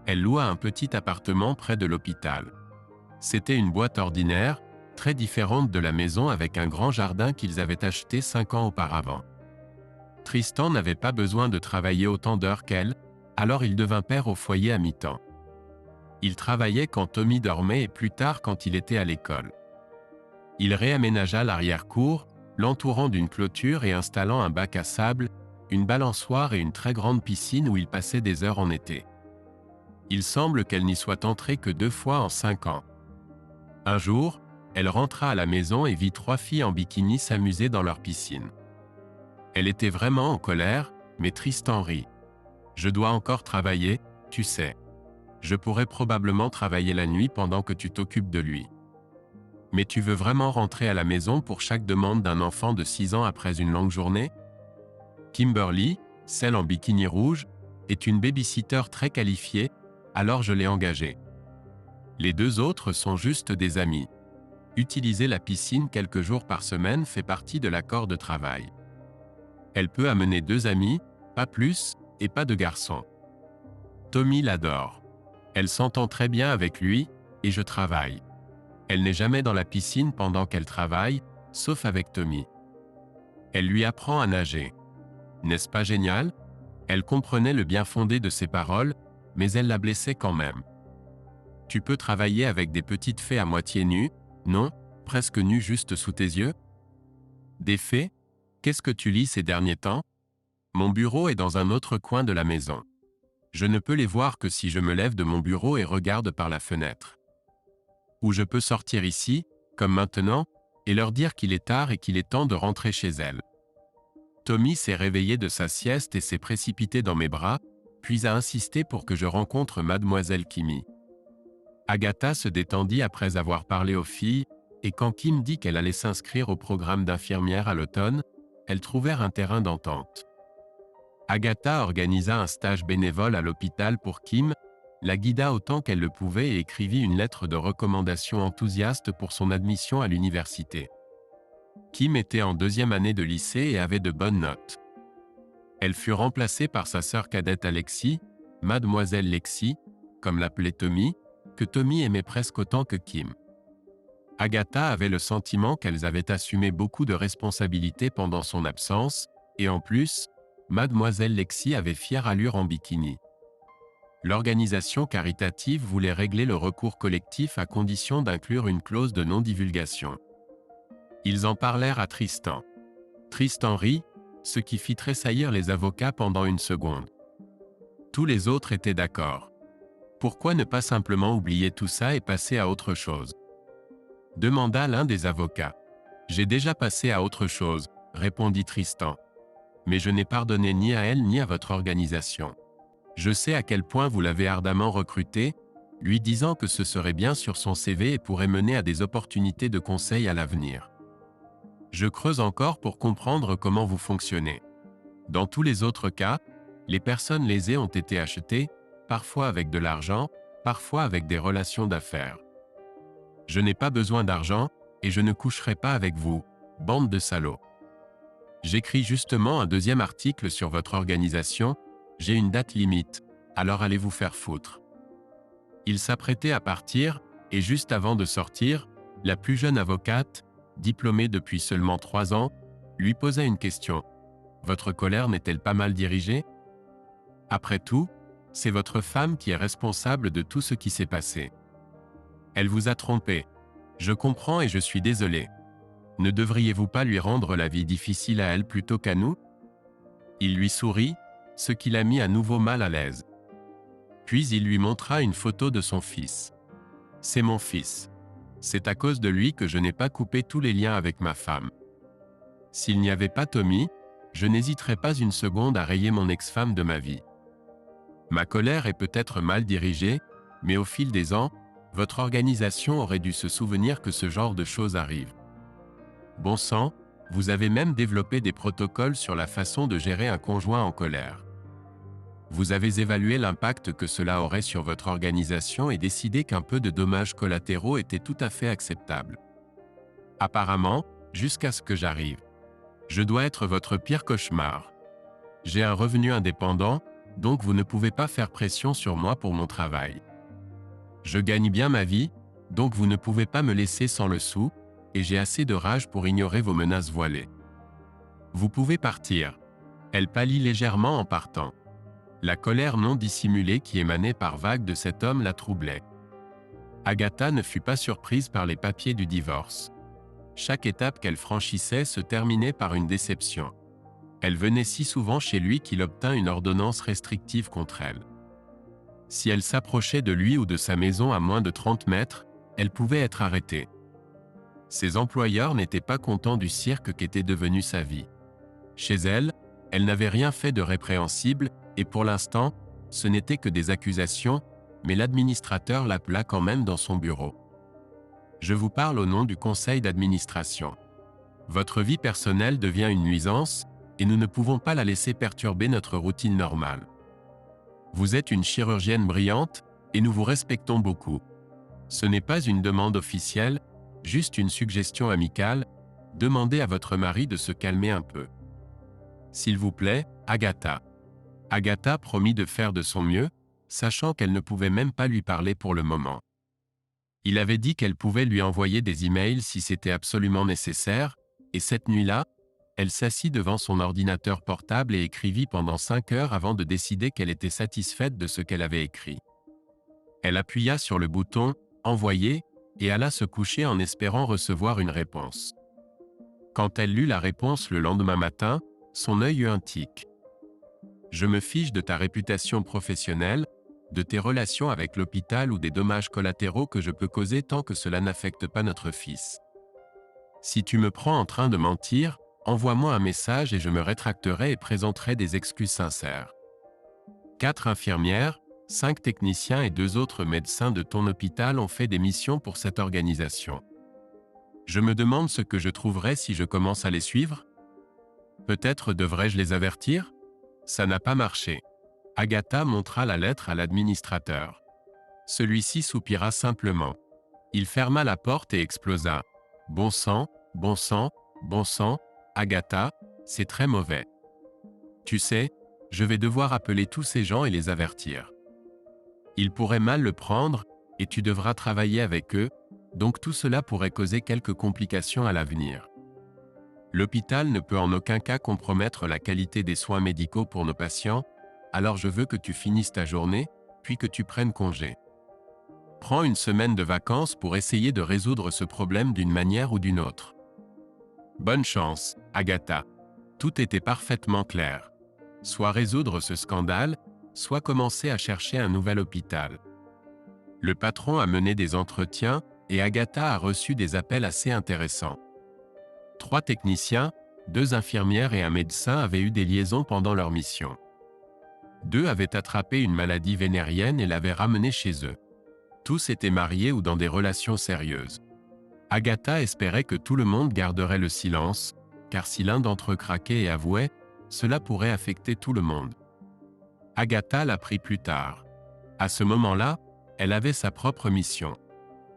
Elle loua un petit appartement près de l'hôpital. C'était une boîte ordinaire, très différente de la maison avec un grand jardin qu'ils avaient acheté 5 ans auparavant. Tristan n'avait pas besoin de travailler autant d'heures qu'elle, alors il devint père au foyer à mi-temps. Il travaillait quand Tommy dormait et plus tard quand il était à l'école. Il réaménagea l'arrière-cour, l'entourant d'une clôture et installant un bac à sable, une balançoire et une très grande piscine où il passait des heures en été. Il semble qu'elle n'y soit entrée que 2 fois en 5 ans. Un jour, elle rentra à la maison et vit 3 filles en bikini s'amuser dans leur piscine. Elle était vraiment en colère, mais Tristan rit. « Je dois encore travailler, tu sais. Je pourrais probablement travailler la nuit pendant que tu t'occupes de lui. Mais tu veux vraiment rentrer à la maison pour chaque demande d'un enfant de 6 ans après une longue journée? » Kimberly, celle en bikini rouge, est une babysitter très qualifiée, alors je l'ai engagée. Les 2 autres sont juste des amis. Utiliser la piscine quelques jours par semaine fait partie de l'accord de travail. Elle peut amener 2 amis, pas plus, et pas de garçons. Tommy l'adore. Elle s'entend très bien avec lui, et je travaille. Elle n'est jamais dans la piscine pendant qu'elle travaille, sauf avec Tommy. Elle lui apprend à nager. N'est-ce pas génial? Elle comprenait le bien fondé de ses paroles, mais elle la blessait quand même. Tu peux travailler avec des petites fées à moitié nues, non, presque nues juste sous tes yeux? Des fées? Qu'est-ce que tu lis ces derniers temps? Mon bureau est dans un autre coin de la maison. Je ne peux les voir que si je me lève de mon bureau et regarde par la fenêtre. Ou je peux sortir ici, comme maintenant, et leur dire qu'il est tard et qu'il est temps de rentrer chez elles. Tommy s'est réveillé de sa sieste et s'est précipité dans mes bras, puis a insisté pour que je rencontre mademoiselle Kimi. Agatha se détendit après avoir parlé aux filles, et quand Kim dit qu'elle allait s'inscrire au programme d'infirmière à l'automne, elles trouvèrent un terrain d'entente. Agatha organisa un stage bénévole à l'hôpital pour Kim, la guida autant qu'elle le pouvait et écrivit une lettre de recommandation enthousiaste pour son admission à l'université. Kim était en 2e année de lycée et avait de bonnes notes. Elle fut remplacée par sa sœur cadette Alexis, mademoiselle Lexi, comme l'appelait Tommy, que Tommy aimait presque autant que Kim. Agatha avait le sentiment qu'elles avaient assumé beaucoup de responsabilités pendant son absence, et en plus, mademoiselle Lexi avait fière allure en bikini. L'organisation caritative voulait régler le recours collectif à condition d'inclure une clause de non-divulgation. Ils en parlèrent à Tristan. Tristan rit, ce qui fit tressaillir les avocats pendant une seconde. Tous les autres étaient d'accord. Pourquoi ne pas simplement oublier tout ça et passer à autre chose? Demanda l'un des avocats. J'ai déjà passé à autre chose, répondit Tristan. Mais je n'ai pardonné ni à elle ni à votre organisation. Je sais à quel point vous l'avez ardemment recrutée, lui disant que ce serait bien sur son CV et pourrait mener à des opportunités de conseil à l'avenir. Je creuse encore pour comprendre comment vous fonctionnez. Dans tous les autres cas, les personnes lésées ont été achetées, parfois avec de l'argent, parfois avec des relations d'affaires. Je n'ai pas besoin d'argent, et je ne coucherai pas avec vous, bande de salauds. J'écris justement un 2e article sur votre organisation, j'ai une date limite, alors allez vous faire foutre. Il s'apprêtait à partir, et juste avant de sortir, la plus jeune avocate, diplômée depuis seulement 3 ans, lui posa une question. Votre colère n'est-elle pas mal dirigée? Après tout, c'est votre femme qui est responsable de tout ce qui s'est passé. Elle vous a trompé, Je comprends et je suis désolé. Ne devriez-vous pas lui rendre la vie difficile à elle plutôt qu'à nous? Il lui sourit, ce qui l'a mis à nouveau mal à l'aise. Puis il lui montra une photo de son fils. C'est mon fils. C'est à cause de lui que je n'ai pas coupé tous les liens avec ma femme. S'il n'y avait pas Tommy, je n'hésiterais pas une seconde à rayer mon ex-femme de ma vie. Ma colère est peut-être mal dirigée, mais au fil des ans, votre organisation aurait dû se souvenir que ce genre de choses arrive. Bon sang, vous avez même développé des protocoles sur la façon de gérer un conjoint en colère. Vous avez évalué l'impact que cela aurait sur votre organisation et décidé qu'un peu de dommages collatéraux était tout à fait acceptable. Apparemment, jusqu'à ce que j'arrive. Je dois être votre pire cauchemar. J'ai un revenu indépendant, donc vous ne pouvez pas faire pression sur moi pour mon travail. Je gagne bien ma vie, donc vous ne pouvez pas me laisser sans le sou, et j'ai assez de rage pour ignorer vos menaces voilées. Vous pouvez partir. Elle pâlit légèrement en partant. La colère non dissimulée qui émanait par vagues de cet homme la troublait. Agatha ne fut pas surprise par les papiers du divorce. Chaque étape qu'elle franchissait se terminait par une déception. Elle venait si souvent chez lui qu'il obtint une ordonnance restrictive contre elle. Si elle s'approchait de lui ou de sa maison à moins de 30 mètres, elle pouvait être arrêtée. Ses employeurs n'étaient pas contents du cirque qu'était devenu sa vie. Chez elle, elle n'avait rien fait de répréhensible, et pour l'instant, ce n'était que des accusations, mais l'administrateur l'appela quand même dans son bureau. Je vous parle au nom du conseil d'administration. Votre vie personnelle devient une nuisance, et nous ne pouvons pas la laisser perturber notre routine normale. Vous êtes une chirurgienne brillante, et nous vous respectons beaucoup. Ce n'est pas une demande officielle, juste une suggestion amicale, demandez à votre mari de se calmer un peu. S'il vous plaît, Agatha. Agatha promit de faire de son mieux, sachant qu'elle ne pouvait même pas lui parler pour le moment. Il avait dit qu'elle pouvait lui envoyer des emails si c'était absolument nécessaire, et cette nuit-là, elle s'assit devant son ordinateur portable et écrivit pendant 5 heures avant de décider qu'elle était satisfaite de ce qu'elle avait écrit. Elle appuya sur le bouton « Envoyer » et alla se coucher en espérant recevoir une réponse. Quand elle lut la réponse le lendemain matin, son œil eut un tic. « Je me fiche de ta réputation professionnelle, de tes relations avec l'hôpital ou des dommages collatéraux que je peux causer tant que cela n'affecte pas notre fils. Si tu me prends en train de mentir, envoie-moi un message et je me rétracterai et présenterai des excuses sincères. 4 infirmières, 5 techniciens et 2 autres médecins de ton hôpital ont fait des missions pour cette organisation. Je me demande ce que je trouverai si je commence à les suivre? Peut-être devrais-je les avertir? Ça n'a pas marché. Agatha montra la lettre à l'administrateur. Celui-ci soupira simplement. Il ferma la porte et explosa. Bon sang, bon sang, bon sang, Agatha, c'est très mauvais. Tu sais, je vais devoir appeler tous ces gens et les avertir. Ils pourraient mal le prendre, et tu devras travailler avec eux, donc tout cela pourrait causer quelques complications à l'avenir. L'hôpital ne peut en aucun cas compromettre la qualité des soins médicaux pour nos patients, alors je veux que tu finisses ta journée, puis que tu prennes congé. Prends une semaine de vacances pour essayer de résoudre ce problème d'une manière ou d'une autre. Bonne chance, Agatha. Tout était parfaitement clair. Soit résoudre ce scandale, soit commencer à chercher un nouvel hôpital. Le patron a mené des entretiens et Agatha a reçu des appels assez intéressants. 3 techniciens, 2 infirmières et un médecin avaient eu des liaisons pendant leur mission. 2 avaient attrapé une maladie vénérienne et l'avaient ramenée chez eux. Tous étaient mariés ou dans des relations sérieuses. Agatha espérait que tout le monde garderait le silence, car si l'un d'entre eux craquait et avouait, cela pourrait affecter tout le monde. Agatha l'apprit plus tard. À ce moment-là, elle avait sa propre mission.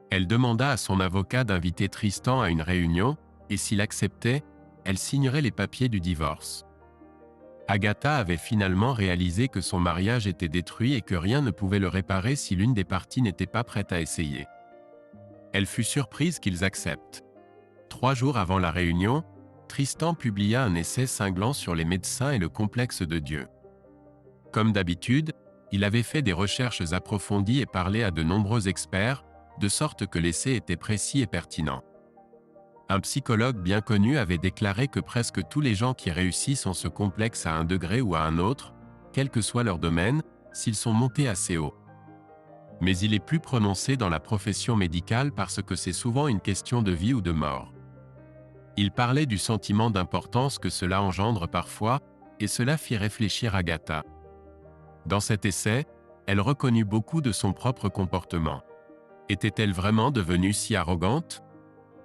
Elle demanda à son avocat d'inviter Tristan à une réunion, et s'il acceptait, elle signerait les papiers du divorce. Agatha avait finalement réalisé que son mariage était détruit et que rien ne pouvait le réparer si l'une des parties n'était pas prête à essayer. Elle fut surprise qu'ils acceptent. 3 jours avant la réunion, Tristan publia un essai cinglant sur les médecins et le complexe de Dieu. Comme d'habitude, il avait fait des recherches approfondies et parlé à de nombreux experts, de sorte que l'essai était précis et pertinent. Un psychologue bien connu avait déclaré que presque tous les gens qui réussissent ont ce complexe à un degré ou à un autre, quel que soit leur domaine, s'ils sont montés assez haut. Mais il est plus prononcé dans la profession médicale parce que c'est souvent une question de vie ou de mort. Il parlait du sentiment d'importance que cela engendre parfois, et cela fit réfléchir Agatha. Dans cet essai, elle reconnut beaucoup de son propre comportement. Était-elle vraiment devenue si arrogante ?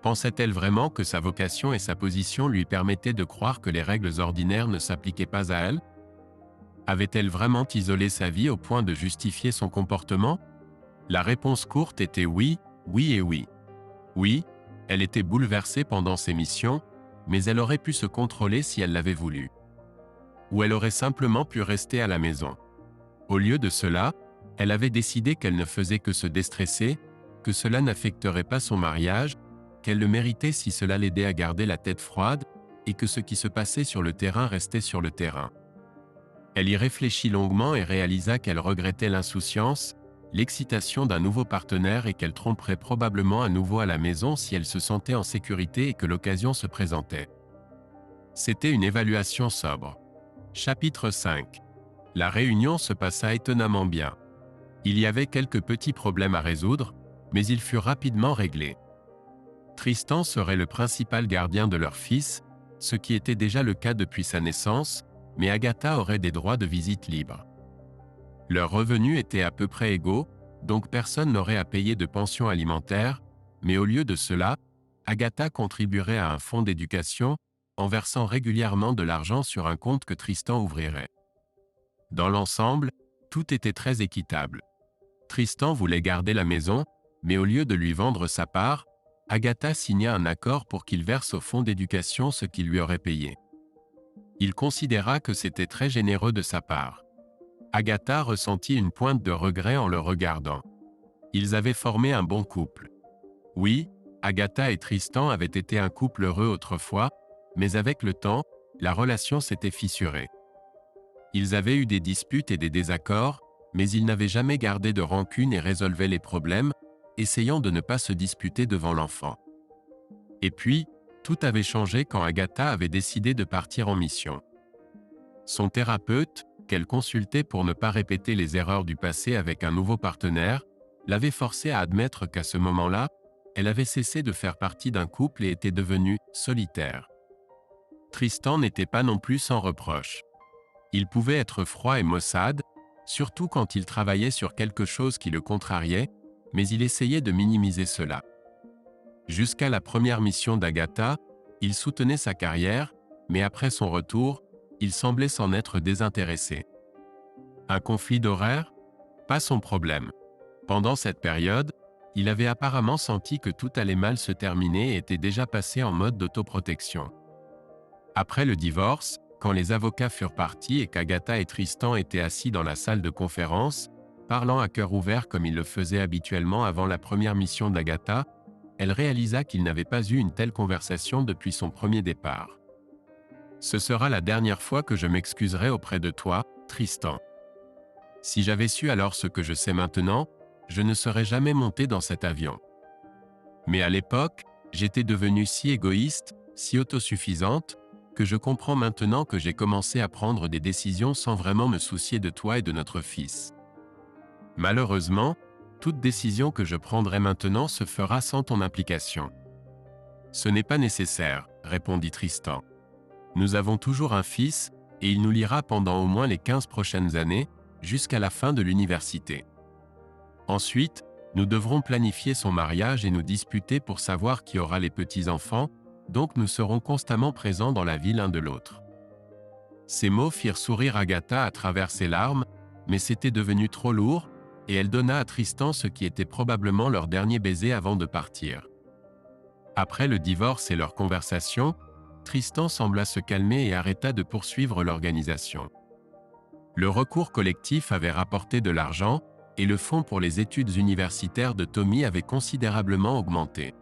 Pensait-elle vraiment que sa vocation et sa position lui permettaient de croire que les règles ordinaires ne s'appliquaient pas à elle ? Avait-elle vraiment isolé sa vie au point de justifier son comportement ? La réponse courte était oui, oui et oui. Oui, elle était bouleversée pendant ses missions, mais elle aurait pu se contrôler si elle l'avait voulu. Ou elle aurait simplement pu rester à la maison. Au lieu de cela, elle avait décidé qu'elle ne faisait que se déstresser, que cela n'affecterait pas son mariage, qu'elle le méritait si cela l'aidait à garder la tête froide, et que ce qui se passait sur le terrain restait sur le terrain. Elle y réfléchit longuement et réalisa qu'elle regrettait l'insouciance, l'excitation d'un nouveau partenaire et qu'elle tromperait probablement à nouveau à la maison si elle se sentait en sécurité et que l'occasion se présentait. C'était une évaluation sobre. Chapitre 5. La réunion se passa étonnamment bien. Il y avait quelques petits problèmes à résoudre, mais ils furent rapidement réglés. Tristan serait le principal gardien de leur fils, ce qui était déjà le cas depuis sa naissance, mais Agatha aurait des droits de visite libres. Leurs revenus étaient à peu près égaux, donc personne n'aurait à payer de pension alimentaire, mais au lieu de cela, Agatha contribuerait à un fonds d'éducation, en versant régulièrement de l'argent sur un compte que Tristan ouvrirait. Dans l'ensemble, tout était très équitable. Tristan voulait garder la maison, mais au lieu de lui vendre sa part, Agatha signa un accord pour qu'il verse au fonds d'éducation ce qu'il lui aurait payé. Il considéra que c'était très généreux de sa part. Agatha ressentit une pointe de regret en le regardant. Ils avaient formé un bon couple. Oui, Agatha et Tristan avaient été un couple heureux autrefois, mais avec le temps, la relation s'était fissurée. Ils avaient eu des disputes et des désaccords, mais ils n'avaient jamais gardé de rancune et résolvaient les problèmes, essayant de ne pas se disputer devant l'enfant. Et puis, tout avait changé quand Agatha avait décidé de partir en mission. Son thérapeute, qu'elle consultait pour ne pas répéter les erreurs du passé avec un nouveau partenaire, l'avait forcée à admettre qu'à ce moment-là, elle avait cessé de faire partie d'un couple et était devenue solitaire. Tristan n'était pas non plus sans reproche. Il pouvait être froid et maussade, surtout quand il travaillait sur quelque chose qui le contrariait, mais il essayait de minimiser cela. Jusqu'à la première mission d'Agatha, il soutenait sa carrière, mais après son retour, il semblait s'en être désintéressé. Un conflit d'horaire ? Pas son problème. Pendant cette période, il avait apparemment senti que tout allait mal se terminer et était déjà passé en mode d'autoprotection. Après le divorce, quand les avocats furent partis et qu'Agatha et Tristan étaient assis dans la salle de conférence, parlant à cœur ouvert comme il le faisait habituellement avant la première mission d'Agatha, elle réalisa qu'il n'avait pas eu une telle conversation depuis son premier départ. « Ce sera la dernière fois que je m'excuserai auprès de toi, Tristan. Si j'avais su alors ce que je sais maintenant, je ne serais jamais monté dans cet avion. Mais à l'époque, j'étais devenue si égoïste, si autosuffisante, que je comprends maintenant que j'ai commencé à prendre des décisions sans vraiment me soucier de toi et de notre fils. Malheureusement, toute décision que je prendrai maintenant se fera sans ton implication. » « Ce n'est pas nécessaire, » répondit Tristan. « Nous avons toujours un fils, et il nous lira pendant au moins les 15 prochaines années, jusqu'à la fin de l'université. Ensuite, nous devrons planifier son mariage et nous disputer pour savoir qui aura les petits-enfants, donc nous serons constamment présents dans la vie l'un de l'autre. » Ces mots firent sourire Agatha à travers ses larmes, mais c'était devenu trop lourd, et elle donna à Tristan ce qui était probablement leur dernier baiser avant de partir. Après le divorce et leur conversation, Tristan sembla se calmer et arrêta de poursuivre l'organisation. Le recours collectif avait rapporté de l'argent, et le fonds pour les études universitaires de Tommy avait considérablement augmenté.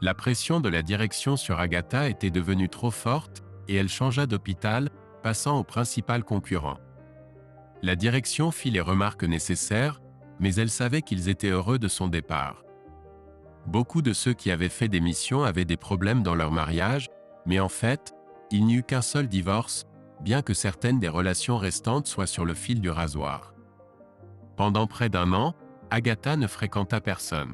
La pression de la direction sur Agatha était devenue trop forte, et elle changea d'hôpital, passant au principal concurrent. La direction fit les remarques nécessaires, mais elle savait qu'ils étaient heureux de son départ. Beaucoup de ceux qui avaient fait des missions avaient des problèmes dans leur mariage, mais en fait, il n'y eut qu'un seul divorce, bien que certaines des relations restantes soient sur le fil du rasoir. Pendant près d'1 an, Agatha ne fréquenta personne.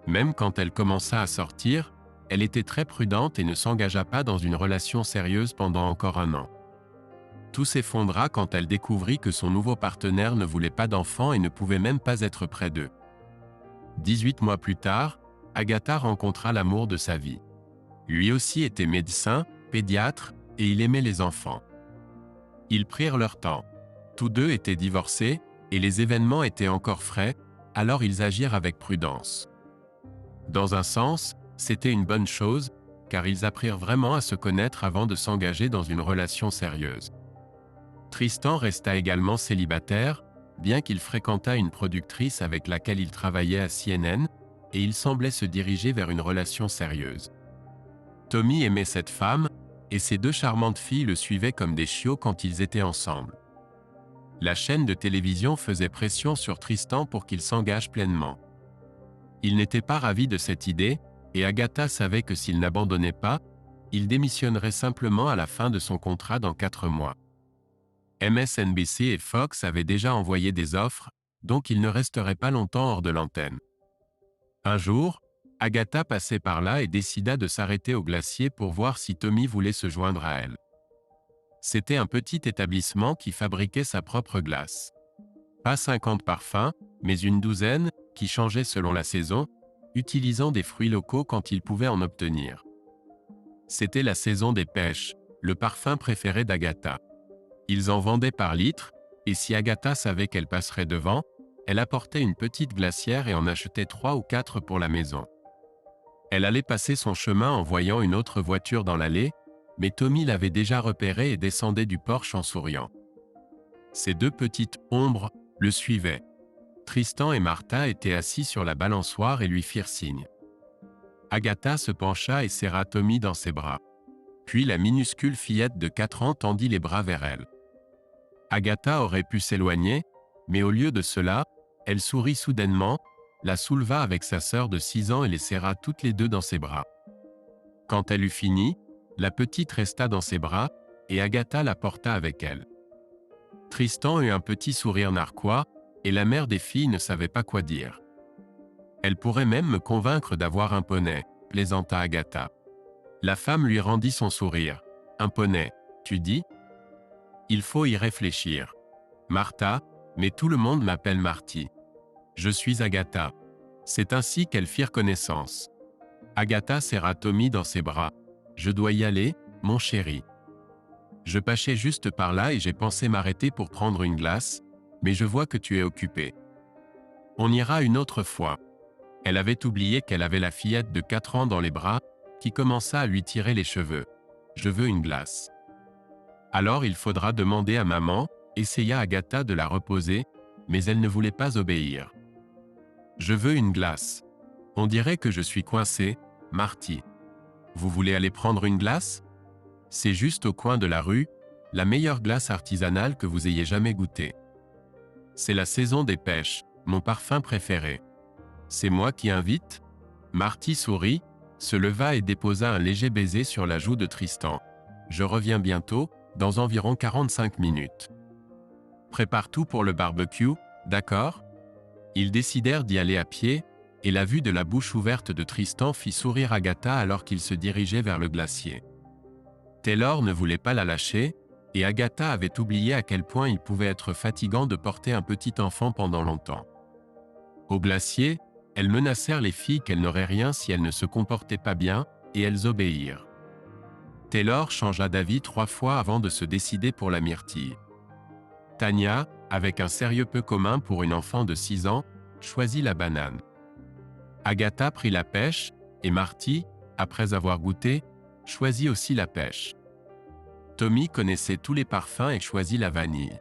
Même quand elle commença à sortir, elle était très prudente et ne s'engagea pas dans une relation sérieuse pendant encore 1 an. Tout s'effondra quand elle découvrit que son nouveau partenaire ne voulait pas d'enfants et ne pouvait même pas être près d'eux. 18 mois plus tard, Agatha rencontra l'amour de sa vie. Lui aussi était médecin, pédiatre, et il aimait les enfants. Ils prirent leur temps. Tous deux étaient divorcés, et les événements étaient encore frais, alors ils agirent avec prudence. Dans un sens, c'était une bonne chose, car ils apprirent vraiment à se connaître avant de s'engager dans une relation sérieuse. Tristan resta également célibataire, bien qu'il fréquentât une productrice avec laquelle il travaillait à CNN, et il semblait se diriger vers une relation sérieuse. Tommy aimait cette femme, et ces 2 charmantes filles le suivaient comme des chiots quand ils étaient ensemble. La chaîne de télévision faisait pression sur Tristan pour qu'il s'engage pleinement. Il n'était pas ravi de cette idée, et Agatha savait que s'il n'abandonnait pas, il démissionnerait simplement à la fin de son contrat dans 4 mois. MSNBC et Fox avaient déjà envoyé des offres, donc il ne resterait pas longtemps hors de l'antenne. Un jour, Agatha passait par là et décida de s'arrêter au glacier pour voir si Tommy voulait se joindre à elle. C'était un petit établissement qui fabriquait sa propre glace. Pas 50 parfums, mais une douzaine, qui changeaient selon la saison, utilisant des fruits locaux quand ils pouvaient en obtenir. C'était la saison des pêches, le parfum préféré d'Agatha. Ils en vendaient par litre, et si Agatha savait qu'elle passerait devant, elle apportait une petite glacière et en achetait 3 ou 4 pour la maison. Elle allait passer son chemin en voyant une autre voiture dans l'allée, mais Tommy l'avait déjà repérée et descendait du Porsche en souriant. Ces 2 petites ombres le suivaient. Tristan et Martha étaient assis sur la balançoire et lui firent signe. Agatha se pencha et serra Tommy dans ses bras. Puis la minuscule fillette de 4 ans tendit les bras vers elle. Agatha aurait pu s'éloigner, mais au lieu de cela, elle sourit soudainement, la souleva avec sa sœur de 6 ans et les serra toutes les 2 dans ses bras. Quand elle eut fini, la petite resta dans ses bras, et Agatha la porta avec elle. Tristan eut un petit sourire narquois, et la mère des filles ne savait pas quoi dire. Elle pourrait même me convaincre d'avoir un poney, plaisanta Agatha. La femme lui rendit son sourire. Un poney, tu dis ? Il faut y réfléchir. Martha, mais tout le monde m'appelle Marty. Je suis Agatha. C'est ainsi qu'elles firent connaissance. Agatha serra Tommy dans ses bras. Je dois y aller, mon chéri. Je passais juste par là et j'ai pensé m'arrêter pour prendre une glace, mais je vois que tu es occupé. On ira une autre fois. Elle avait oublié qu'elle avait la fillette de 4 ans dans les bras, qui commença à lui tirer les cheveux. Je veux une glace. Alors il faudra demander à maman, essaya Agatha de la reposer, mais elle ne voulait pas obéir. Je veux une glace. On dirait que je suis coincé, Marty. Vous voulez aller prendre une glace ? C'est juste au coin de la rue, la meilleure glace artisanale que vous ayez jamais goûtée. C'est la saison des pêches, mon parfum préféré. C'est moi qui invite ? Marty sourit, se leva et déposa un léger baiser sur la joue de Tristan. Je reviens bientôt, dans environ 45 minutes. Prépare tout pour le barbecue, d'accord ? Ils décidèrent d'y aller à pied, et la vue de la bouche ouverte de Tristan fit sourire Agatha alors qu'il se dirigeait vers le glacier. Taylor ne voulait pas la lâcher, et Agatha avait oublié à quel point il pouvait être fatigant de porter un petit enfant pendant longtemps. Au glacier, elles menacèrent les filles qu'elles n'auraient rien si elles ne se comportaient pas bien, et elles obéirent. Taylor changea d'avis 3 fois avant de se décider pour la myrtille. Tanya, avec un sérieux peu commun pour une enfant de 6 ans, choisit la banane. Agatha prit la pêche, et Marty, après avoir goûté, choisit aussi la pêche. Tommy connaissait tous les parfums et choisit la vanille.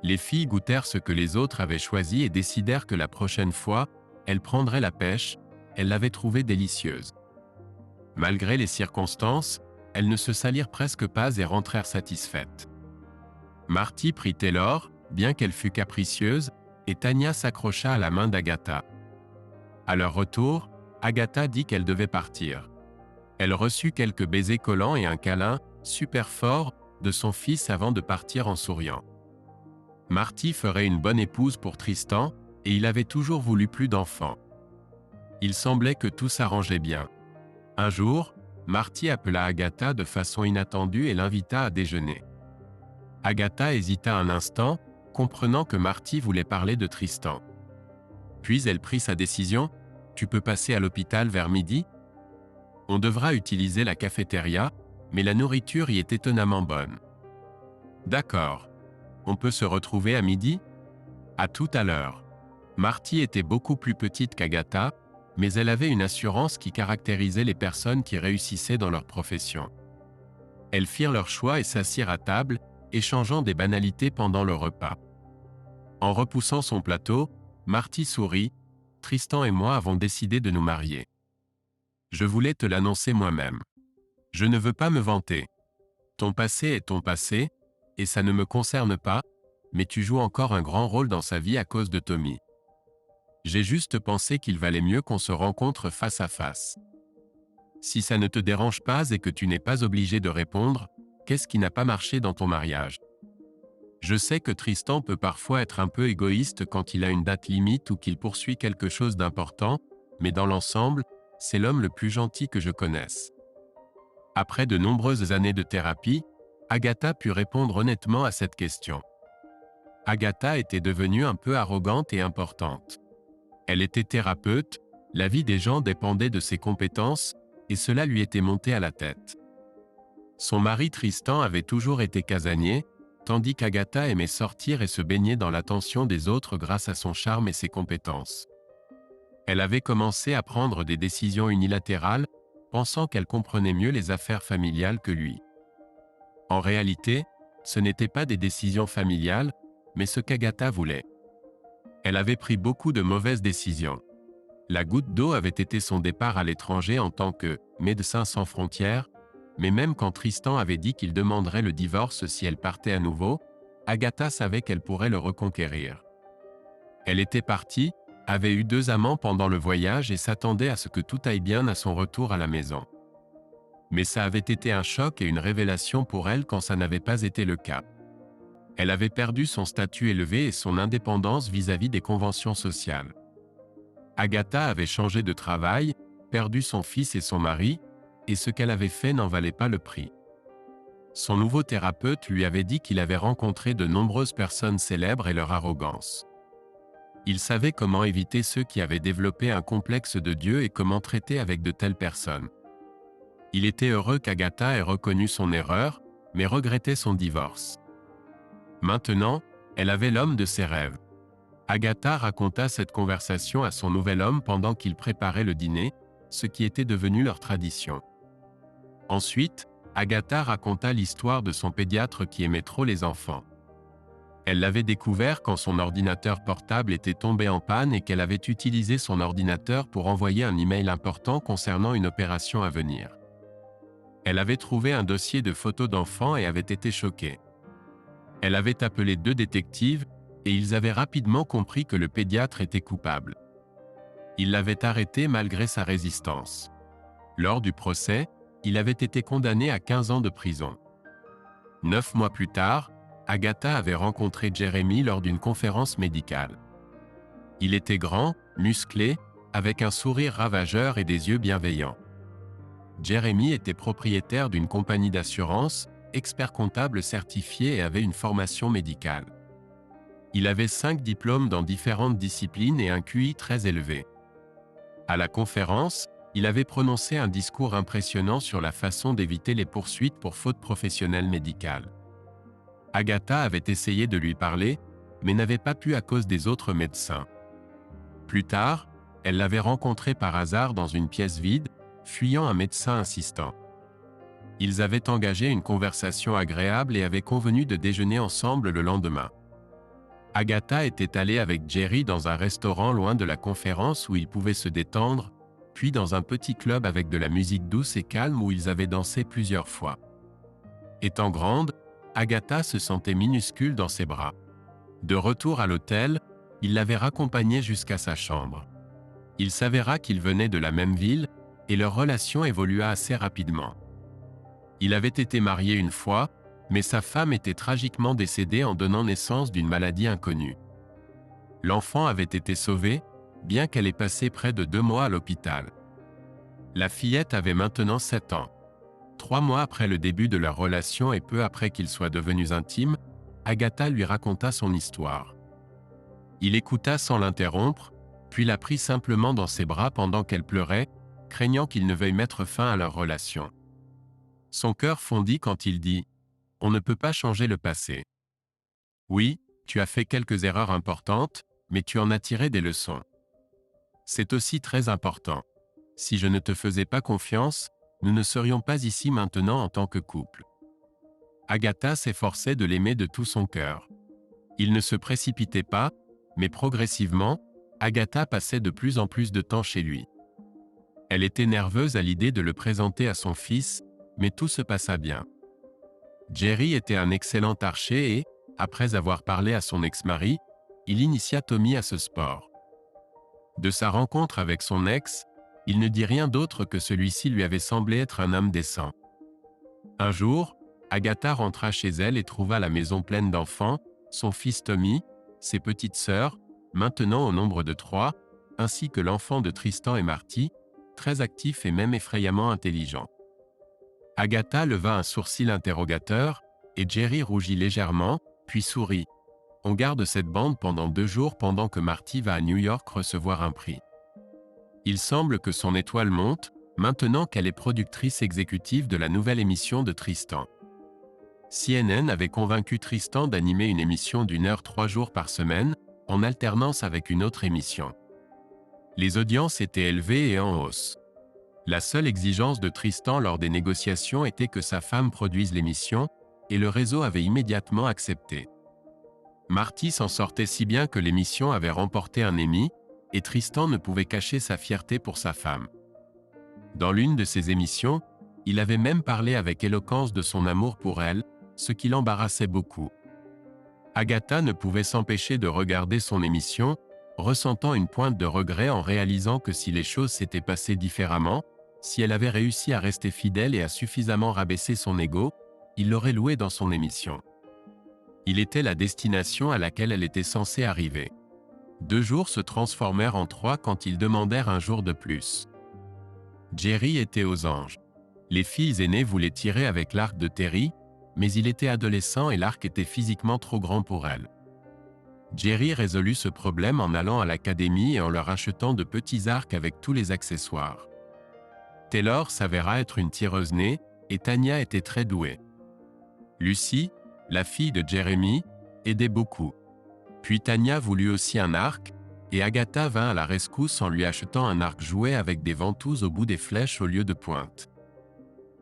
Les filles goûtèrent ce que les autres avaient choisi et décidèrent que la prochaine fois, elles prendraient la pêche, elles l'avaient trouvée délicieuse. Malgré les circonstances, elles ne se salirent presque pas et rentrèrent satisfaites. Marty prit Taylor, bien qu'elle fût capricieuse, et Tania s'accrocha à la main d'Agatha. À leur retour, Agatha dit qu'elle devait partir. Elle reçut quelques baisers collants et un câlin, super fort, de son fils avant de partir en souriant. Marty ferait une bonne épouse pour Tristan, et il avait toujours voulu plus d'enfants. Il semblait que tout s'arrangeait bien. Un jour, Marty appela Agatha de façon inattendue et l'invita à déjeuner. Agatha hésita un instant, comprenant que Marty voulait parler de Tristan. Puis elle prit sa décision. « Tu peux passer à l'hôpital vers midi ? On devra utiliser la cafétéria, mais la nourriture y est étonnamment bonne. » D'accord. On peut se retrouver à midi ? À tout à l'heure. Marty était beaucoup plus petite qu'Agatha, mais elle avait une assurance qui caractérisait les personnes qui réussissaient dans leur profession. Elles firent leur choix et s'assirent à table, échangeant des banalités pendant le repas. En repoussant son plateau, Marty sourit. « Tristan et moi avons décidé de nous marier. Je voulais te l'annoncer moi-même. Je ne veux pas me vanter. Ton passé est ton passé, et ça ne me concerne pas, mais tu joues encore un grand rôle dans sa vie à cause de Tommy. J'ai juste pensé qu'il valait mieux qu'on se rencontre face à face. Si ça ne te dérange pas et que tu n'es pas obligé de répondre, qu'est-ce qui n'a pas marché dans ton mariage ? Je sais que Tristan peut parfois être un peu égoïste quand il a une date limite ou qu'il poursuit quelque chose d'important, mais dans l'ensemble, c'est l'homme le plus gentil que je connaisse. » Après de nombreuses années de thérapie, Agatha put répondre honnêtement à cette question. Agatha était devenue un peu arrogante et importante. Elle était thérapeute, la vie des gens dépendait de ses compétences, et cela lui était monté à la tête. Son mari Tristan avait toujours été casanier, tandis qu'Agatha aimait sortir et se baigner dans l'attention des autres grâce à son charme et ses compétences. Elle avait commencé à prendre des décisions unilatérales, pensant qu'elle comprenait mieux les affaires familiales que lui. En réalité, ce n'étaient pas des décisions familiales, mais ce qu'Agatha voulait. Elle avait pris beaucoup de mauvaises décisions. La goutte d'eau avait été son départ à l'étranger en tant que « médecin sans frontières », mais même quand Tristan avait dit qu'il demanderait le divorce si elle partait à nouveau, Agatha savait qu'elle pourrait le reconquérir. Elle était partie, avait eu 2 amants pendant le voyage et s'attendait à ce que tout aille bien à son retour à la maison. Mais ça avait été un choc et une révélation pour elle quand ça n'avait pas été le cas. Elle avait perdu son statut élevé et son indépendance vis-à-vis des conventions sociales. Agatha avait changé de travail, perdu son fils et son mari, et ce qu'elle avait fait n'en valait pas le prix. Son nouveau thérapeute lui avait dit qu'il avait rencontré de nombreuses personnes célèbres et leur arrogance. Il savait comment éviter ceux qui avaient développé un complexe de Dieu et comment traiter avec de telles personnes. Il était heureux qu'Agatha ait reconnu son erreur, mais regrettait son divorce. Maintenant, elle avait l'homme de ses rêves. Agatha raconta cette conversation à son nouvel homme pendant qu'ils préparaient le dîner, ce qui était devenu leur tradition. Ensuite, Agatha raconta l'histoire de son pédiatre qui aimait trop les enfants. Elle l'avait découvert quand son ordinateur portable était tombé en panne et qu'elle avait utilisé son ordinateur pour envoyer un email important concernant une opération à venir. Elle avait trouvé un dossier de photos d'enfants et avait été choquée. Elle avait appelé 2 détectives, et ils avaient rapidement compris que le pédiatre était coupable. Ils l'avaient arrêté malgré sa résistance. Lors du procès, il avait été condamné à 15 ans de prison. 9 mois plus tard, Agatha avait rencontré Jeremy lors d'une conférence médicale. Il était grand, musclé, avec un sourire ravageur et des yeux bienveillants. Jeremy était propriétaire d'une compagnie d'assurance, expert comptable certifié et avait une formation médicale. Il avait 5 diplômes dans différentes disciplines et un QI très élevé. À la conférence, il avait prononcé un discours impressionnant sur la façon d'éviter les poursuites pour faute professionnelle médicale. Agatha avait essayé de lui parler, mais n'avait pas pu à cause des autres médecins. Plus tard, elle l'avait rencontré par hasard dans une pièce vide, fuyant un médecin insistant. Ils avaient engagé une conversation agréable et avaient convenu de déjeuner ensemble le lendemain. Agatha était allée avec Jerry dans un restaurant loin de la conférence où ils pouvaient se détendre, puis dans un petit club avec de la musique douce et calme où ils avaient dansé plusieurs fois. Étant grande, Agatha se sentait minuscule dans ses bras. De retour à l'hôtel, il l'avait raccompagné jusqu'à sa chambre. Il s'avéra qu'ils venaient de la même ville, et leur relation évolua assez rapidement. Il avait été marié une fois, mais sa femme était tragiquement décédée en donnant naissance d'une maladie inconnue. L'enfant avait été sauvé, bien qu'elle ait passé près de 2 mois à l'hôpital. La fillette avait maintenant 7 ans. 3 mois après le début de leur relation et peu après qu'ils soient devenus intimes, Agatha lui raconta son histoire. Il écouta sans l'interrompre, puis la prit simplement dans ses bras pendant qu'elle pleurait, craignant qu'il ne veuille mettre fin à leur relation. Son cœur fondit quand il dit « On ne peut pas changer le passé. Oui, tu as fait quelques erreurs importantes, mais tu en as tiré des leçons. C'est aussi très important. Si je ne te faisais pas confiance, nous ne serions pas ici maintenant en tant que couple. » Agatha s'efforçait de l'aimer de tout son cœur. Il ne se précipitait pas, mais progressivement, Agatha passait de plus en plus de temps chez lui. Elle était nerveuse à l'idée de le présenter à son fils, mais tout se passa bien. Jerry était un excellent archer et, après avoir parlé à son ex-mari, il initia Tommy à ce sport. De sa rencontre avec son ex, il ne dit rien d'autre que celui-ci lui avait semblé être un homme décent. Un jour, Agatha rentra chez elle et trouva la maison pleine d'enfants, son fils Tommy, ses petites sœurs, maintenant au nombre de 3, ainsi que l'enfant de Tristan et Marty, très actif et même effrayamment intelligent. Agatha leva un sourcil interrogateur, et Jerry rougit légèrement, puis sourit. On garde cette bande pendant 2 jours pendant que Marty va à New York recevoir un prix. Il semble que son étoile monte, maintenant qu'elle est productrice exécutive de la nouvelle émission de Tristan. CNN avait convaincu Tristan d'animer une émission d'1 heure 3 jours par semaine, en alternance avec une autre émission. Les audiences étaient élevées et en hausse. La seule exigence de Tristan lors des négociations était que sa femme produise l'émission, et le réseau avait immédiatement accepté. Marty s'en sortait si bien que l'émission avait remporté un Emmy, et Tristan ne pouvait cacher sa fierté pour sa femme. Dans l'une de ses émissions, il avait même parlé avec éloquence de son amour pour elle, ce qui l'embarrassait beaucoup. Agatha ne pouvait s'empêcher de regarder son émission, ressentant une pointe de regret en réalisant que si les choses s'étaient passées différemment, si elle avait réussi à rester fidèle et à suffisamment rabaisser son ego, il l'aurait louée dans son émission. Il était la destination à laquelle elle était censée arriver. 2 jours se transformèrent en 3 quand ils demandèrent un jour de plus. Jerry était aux anges. Les filles aînées voulaient tirer avec l'arc de Terry, mais il était adolescent et l'arc était physiquement trop grand pour elle. Jerry résolut ce problème en allant à l'académie et en leur achetant de petits arcs avec tous les accessoires. Taylor s'avéra être une tireuse née, et Tanya était très douée. Lucy, la fille de Jeremy, aidait beaucoup. Puis Tanya voulut aussi un arc, et Agatha vint à la rescousse en lui achetant un arc jouet avec des ventouses au bout des flèches au lieu de pointes.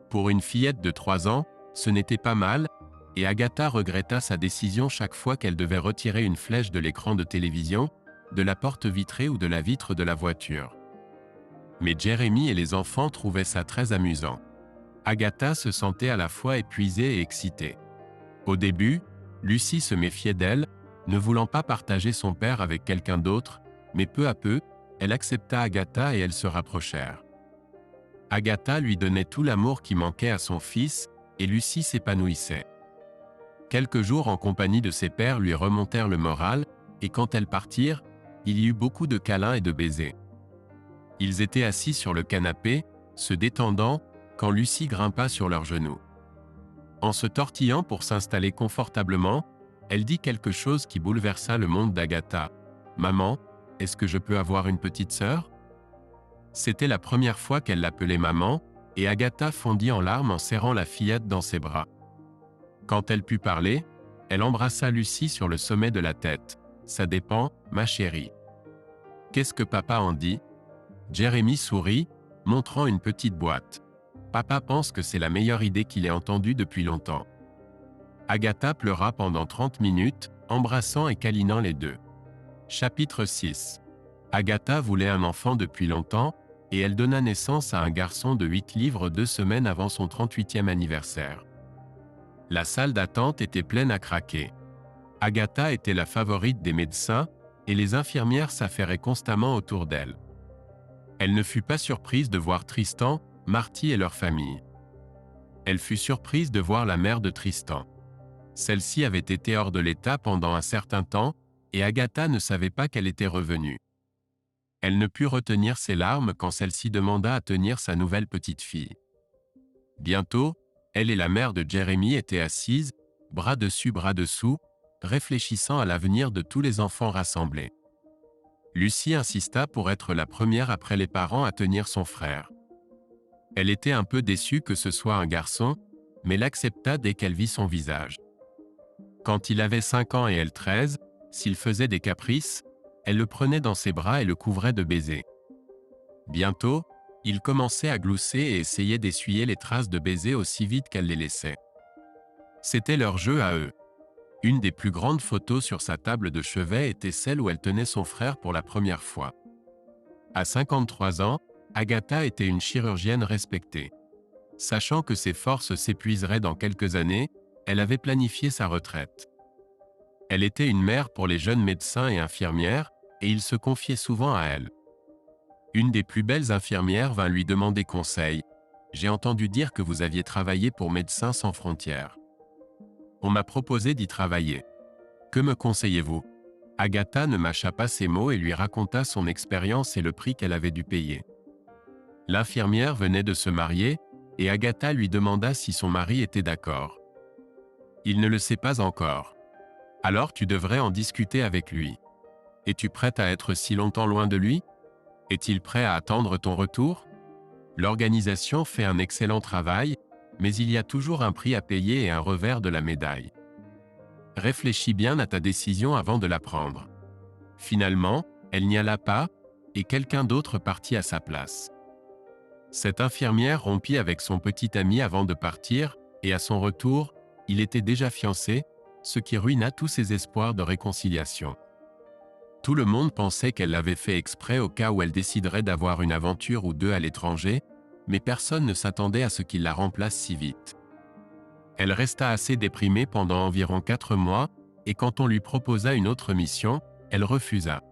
Pour une fillette de 3 ans, ce n'était pas mal, et Agatha regretta sa décision chaque fois qu'elle devait retirer une flèche de l'écran de télévision, de la porte vitrée ou de la vitre de la voiture. Mais Jeremy et les enfants trouvaient ça très amusant. Agatha se sentait à la fois épuisée et excitée. Au début, Lucy se méfiait d'elle, ne voulant pas partager son père avec quelqu'un d'autre, mais peu à peu, elle accepta Agatha et elles se rapprochèrent. Agatha lui donnait tout l'amour qui manquait à son fils, et Lucy s'épanouissait. Quelques jours en compagnie de ses pères lui remontèrent le moral, et quand elles partirent, il y eut beaucoup de câlins et de baisers. Ils étaient assis sur le canapé, se détendant, quand Lucy grimpa sur leurs genoux. En se tortillant pour s'installer confortablement, elle dit quelque chose qui bouleversa le monde d'Agatha. « Maman, est-ce que je peux avoir une petite sœur ?» C'était la première fois qu'elle l'appelait maman, et Agatha fondit en larmes en serrant la fillette dans ses bras. Quand elle put parler, elle embrassa Lucy sur le sommet de la tête. « Ça dépend, ma chérie. »« Qu'est-ce que papa en dit ?» Jeremy sourit, montrant une petite boîte. Papa pense que c'est la meilleure idée qu'il ait entendue depuis longtemps. Agatha pleura pendant 30 minutes, embrassant et câlinant les deux. Chapitre 6. Agatha voulait un enfant depuis longtemps, et elle donna naissance à un garçon de 8 livres 2 semaines avant son 38e anniversaire. La salle d'attente était pleine à craquer. Agatha était la favorite des médecins, et les infirmières s'affairaient constamment autour d'elle. Elle ne fut pas surprise de voir Tristan, Marty et leur famille. Elle fut surprise de voir la mère de Tristan. Celle-ci avait été hors de l'état pendant un certain temps, et Agatha ne savait pas qu'elle était revenue. Elle ne put retenir ses larmes quand celle-ci demanda à tenir sa nouvelle petite-fille. Bientôt, elle et la mère de Jeremy étaient assises, bras dessus bras dessous, réfléchissant à l'avenir de tous les enfants rassemblés. Lucie insista pour être la première après les parents à tenir son frère. Elle était un peu déçue que ce soit un garçon, mais l'accepta dès qu'elle vit son visage. Quand il avait 5 ans et elle 13, s'il faisait des caprices, elle le prenait dans ses bras et le couvrait de baisers. Bientôt, il commençait à glousser et essayait d'essuyer les traces de baisers aussi vite qu'elle les laissait. C'était leur jeu à eux. Une des plus grandes photos sur sa table de chevet était celle où elle tenait son frère pour la première fois. À 53 ans, Agatha était une chirurgienne respectée. Sachant que ses forces s'épuiseraient dans quelques années, elle avait planifié sa retraite. Elle était une mère pour les jeunes médecins et infirmières, et ils se confiaient souvent à elle. Une des plus belles infirmières vint lui demander conseil. « J'ai entendu dire que vous aviez travaillé pour Médecins sans frontières. On m'a proposé d'y travailler. Que me conseillez-vous » Agatha ne mâcha pas ses mots et lui raconta son expérience et le prix qu'elle avait dû payer. L'infirmière venait de se marier, et Agatha lui demanda si son mari était d'accord. « Il ne le sait pas encore. Alors tu devrais en discuter avec lui. Es-tu prête à être si longtemps loin de lui ? Est-il prêt à attendre ton retour ? L'organisation fait un excellent travail, mais il y a toujours un prix à payer et un revers de la médaille. Réfléchis bien à ta décision avant de la prendre. » Finalement, elle n'y alla pas, et quelqu'un d'autre partit à sa place. Cette infirmière rompit avec son petit ami avant de partir, et à son retour, il était déjà fiancé, ce qui ruina tous ses espoirs de réconciliation. Tout le monde pensait qu'elle l'avait fait exprès au cas où elle déciderait d'avoir une aventure ou deux à l'étranger, mais personne ne s'attendait à ce qu'il la remplace si vite. Elle resta assez déprimée pendant environ 4 mois, et quand on lui proposa une autre mission, elle refusa.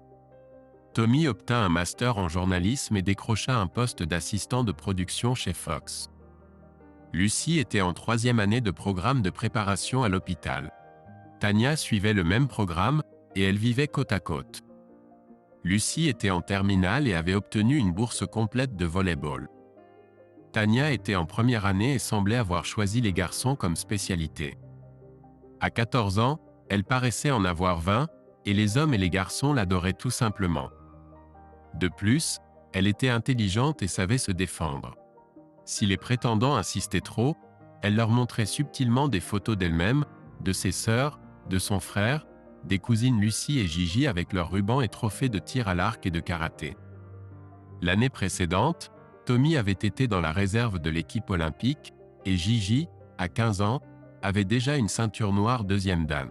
Tommy obtint un master en journalisme et décrocha un poste d'assistant de production chez Fox. Lucie était en 3e année de programme de préparation à l'hôpital. Tania suivait le même programme, et elles vivaient côte à côte. Lucie était en terminale et avait obtenu une bourse complète de volley-ball. Tania était en première année et semblait avoir choisi les garçons comme spécialité. À 14 ans, elle paraissait en avoir 20, et les hommes et les garçons l'adoraient tout simplement. De plus, elle était intelligente et savait se défendre. Si les prétendants insistaient trop, elle leur montrait subtilement des photos d'elle-même, de ses sœurs, de son frère, des cousines Lucie et Gigi avec leurs rubans et trophées de tir à l'arc et de karaté. L'année précédente, Tommy avait été dans la réserve de l'équipe olympique, et Gigi, à 15 ans, avait déjà une ceinture noire 2e dan.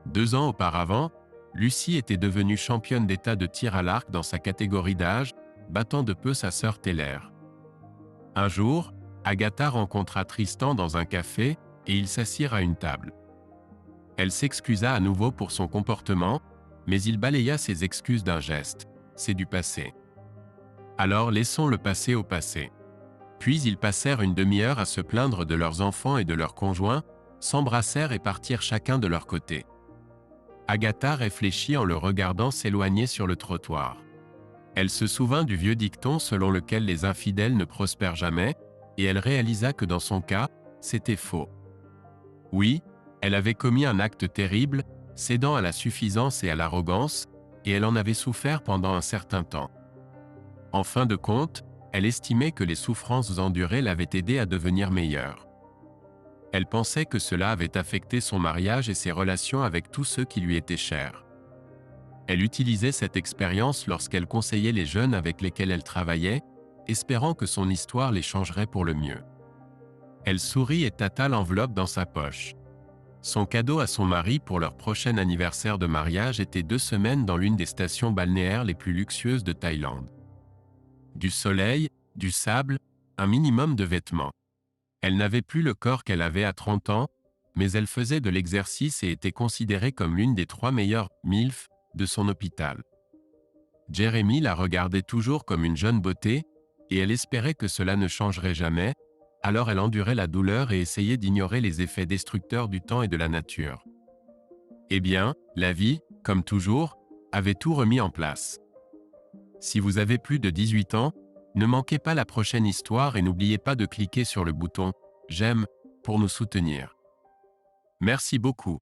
2 ans auparavant, Lucie était devenue championne d'État de tir à l'arc dans sa catégorie d'âge, battant de peu sa sœur Taylor. Un jour, Agatha rencontra Tristan dans un café, et ils s'assirent à une table. Elle s'excusa à nouveau pour son comportement, mais il balaya ses excuses d'un geste. C'est du passé. Alors laissons le passé au passé. Puis ils passèrent une demi-heure à se plaindre de leurs enfants et de leurs conjoints, s'embrassèrent et partirent chacun de leur côté. Agatha réfléchit en le regardant s'éloigner sur le trottoir. Elle se souvint du vieux dicton selon lequel les infidèles ne prospèrent jamais, et elle réalisa que dans son cas, c'était faux. Oui, elle avait commis un acte terrible, cédant à la suffisance et à l'arrogance, et elle en avait souffert pendant un certain temps. En fin de compte, elle estimait que les souffrances endurées l'avaient aidée à devenir meilleure. Elle pensait que cela avait affecté son mariage et ses relations avec tous ceux qui lui étaient chers. Elle utilisait cette expérience lorsqu'elle conseillait les jeunes avec lesquels elle travaillait, espérant que son histoire les changerait pour le mieux. Elle sourit et tâta l'enveloppe dans sa poche. Son cadeau à son mari pour leur prochain anniversaire de mariage était 2 semaines dans l'une des stations balnéaires les plus luxueuses de Thaïlande. Du soleil, du sable, un minimum de vêtements. Elle n'avait plus le corps qu'elle avait à 30 ans, mais elle faisait de l'exercice et était considérée comme l'une des 3 meilleures MILF de son hôpital. Jérémie la regardait toujours comme une jeune beauté, et elle espérait que cela ne changerait jamais, alors elle endurait la douleur et essayait d'ignorer les effets destructeurs du temps et de la nature. Eh bien, la vie, comme toujours, avait tout remis en place. Si vous avez plus de 18 ans, ne manquez pas la prochaine histoire et n'oubliez pas de cliquer sur le bouton « J'aime » pour nous soutenir. Merci beaucoup.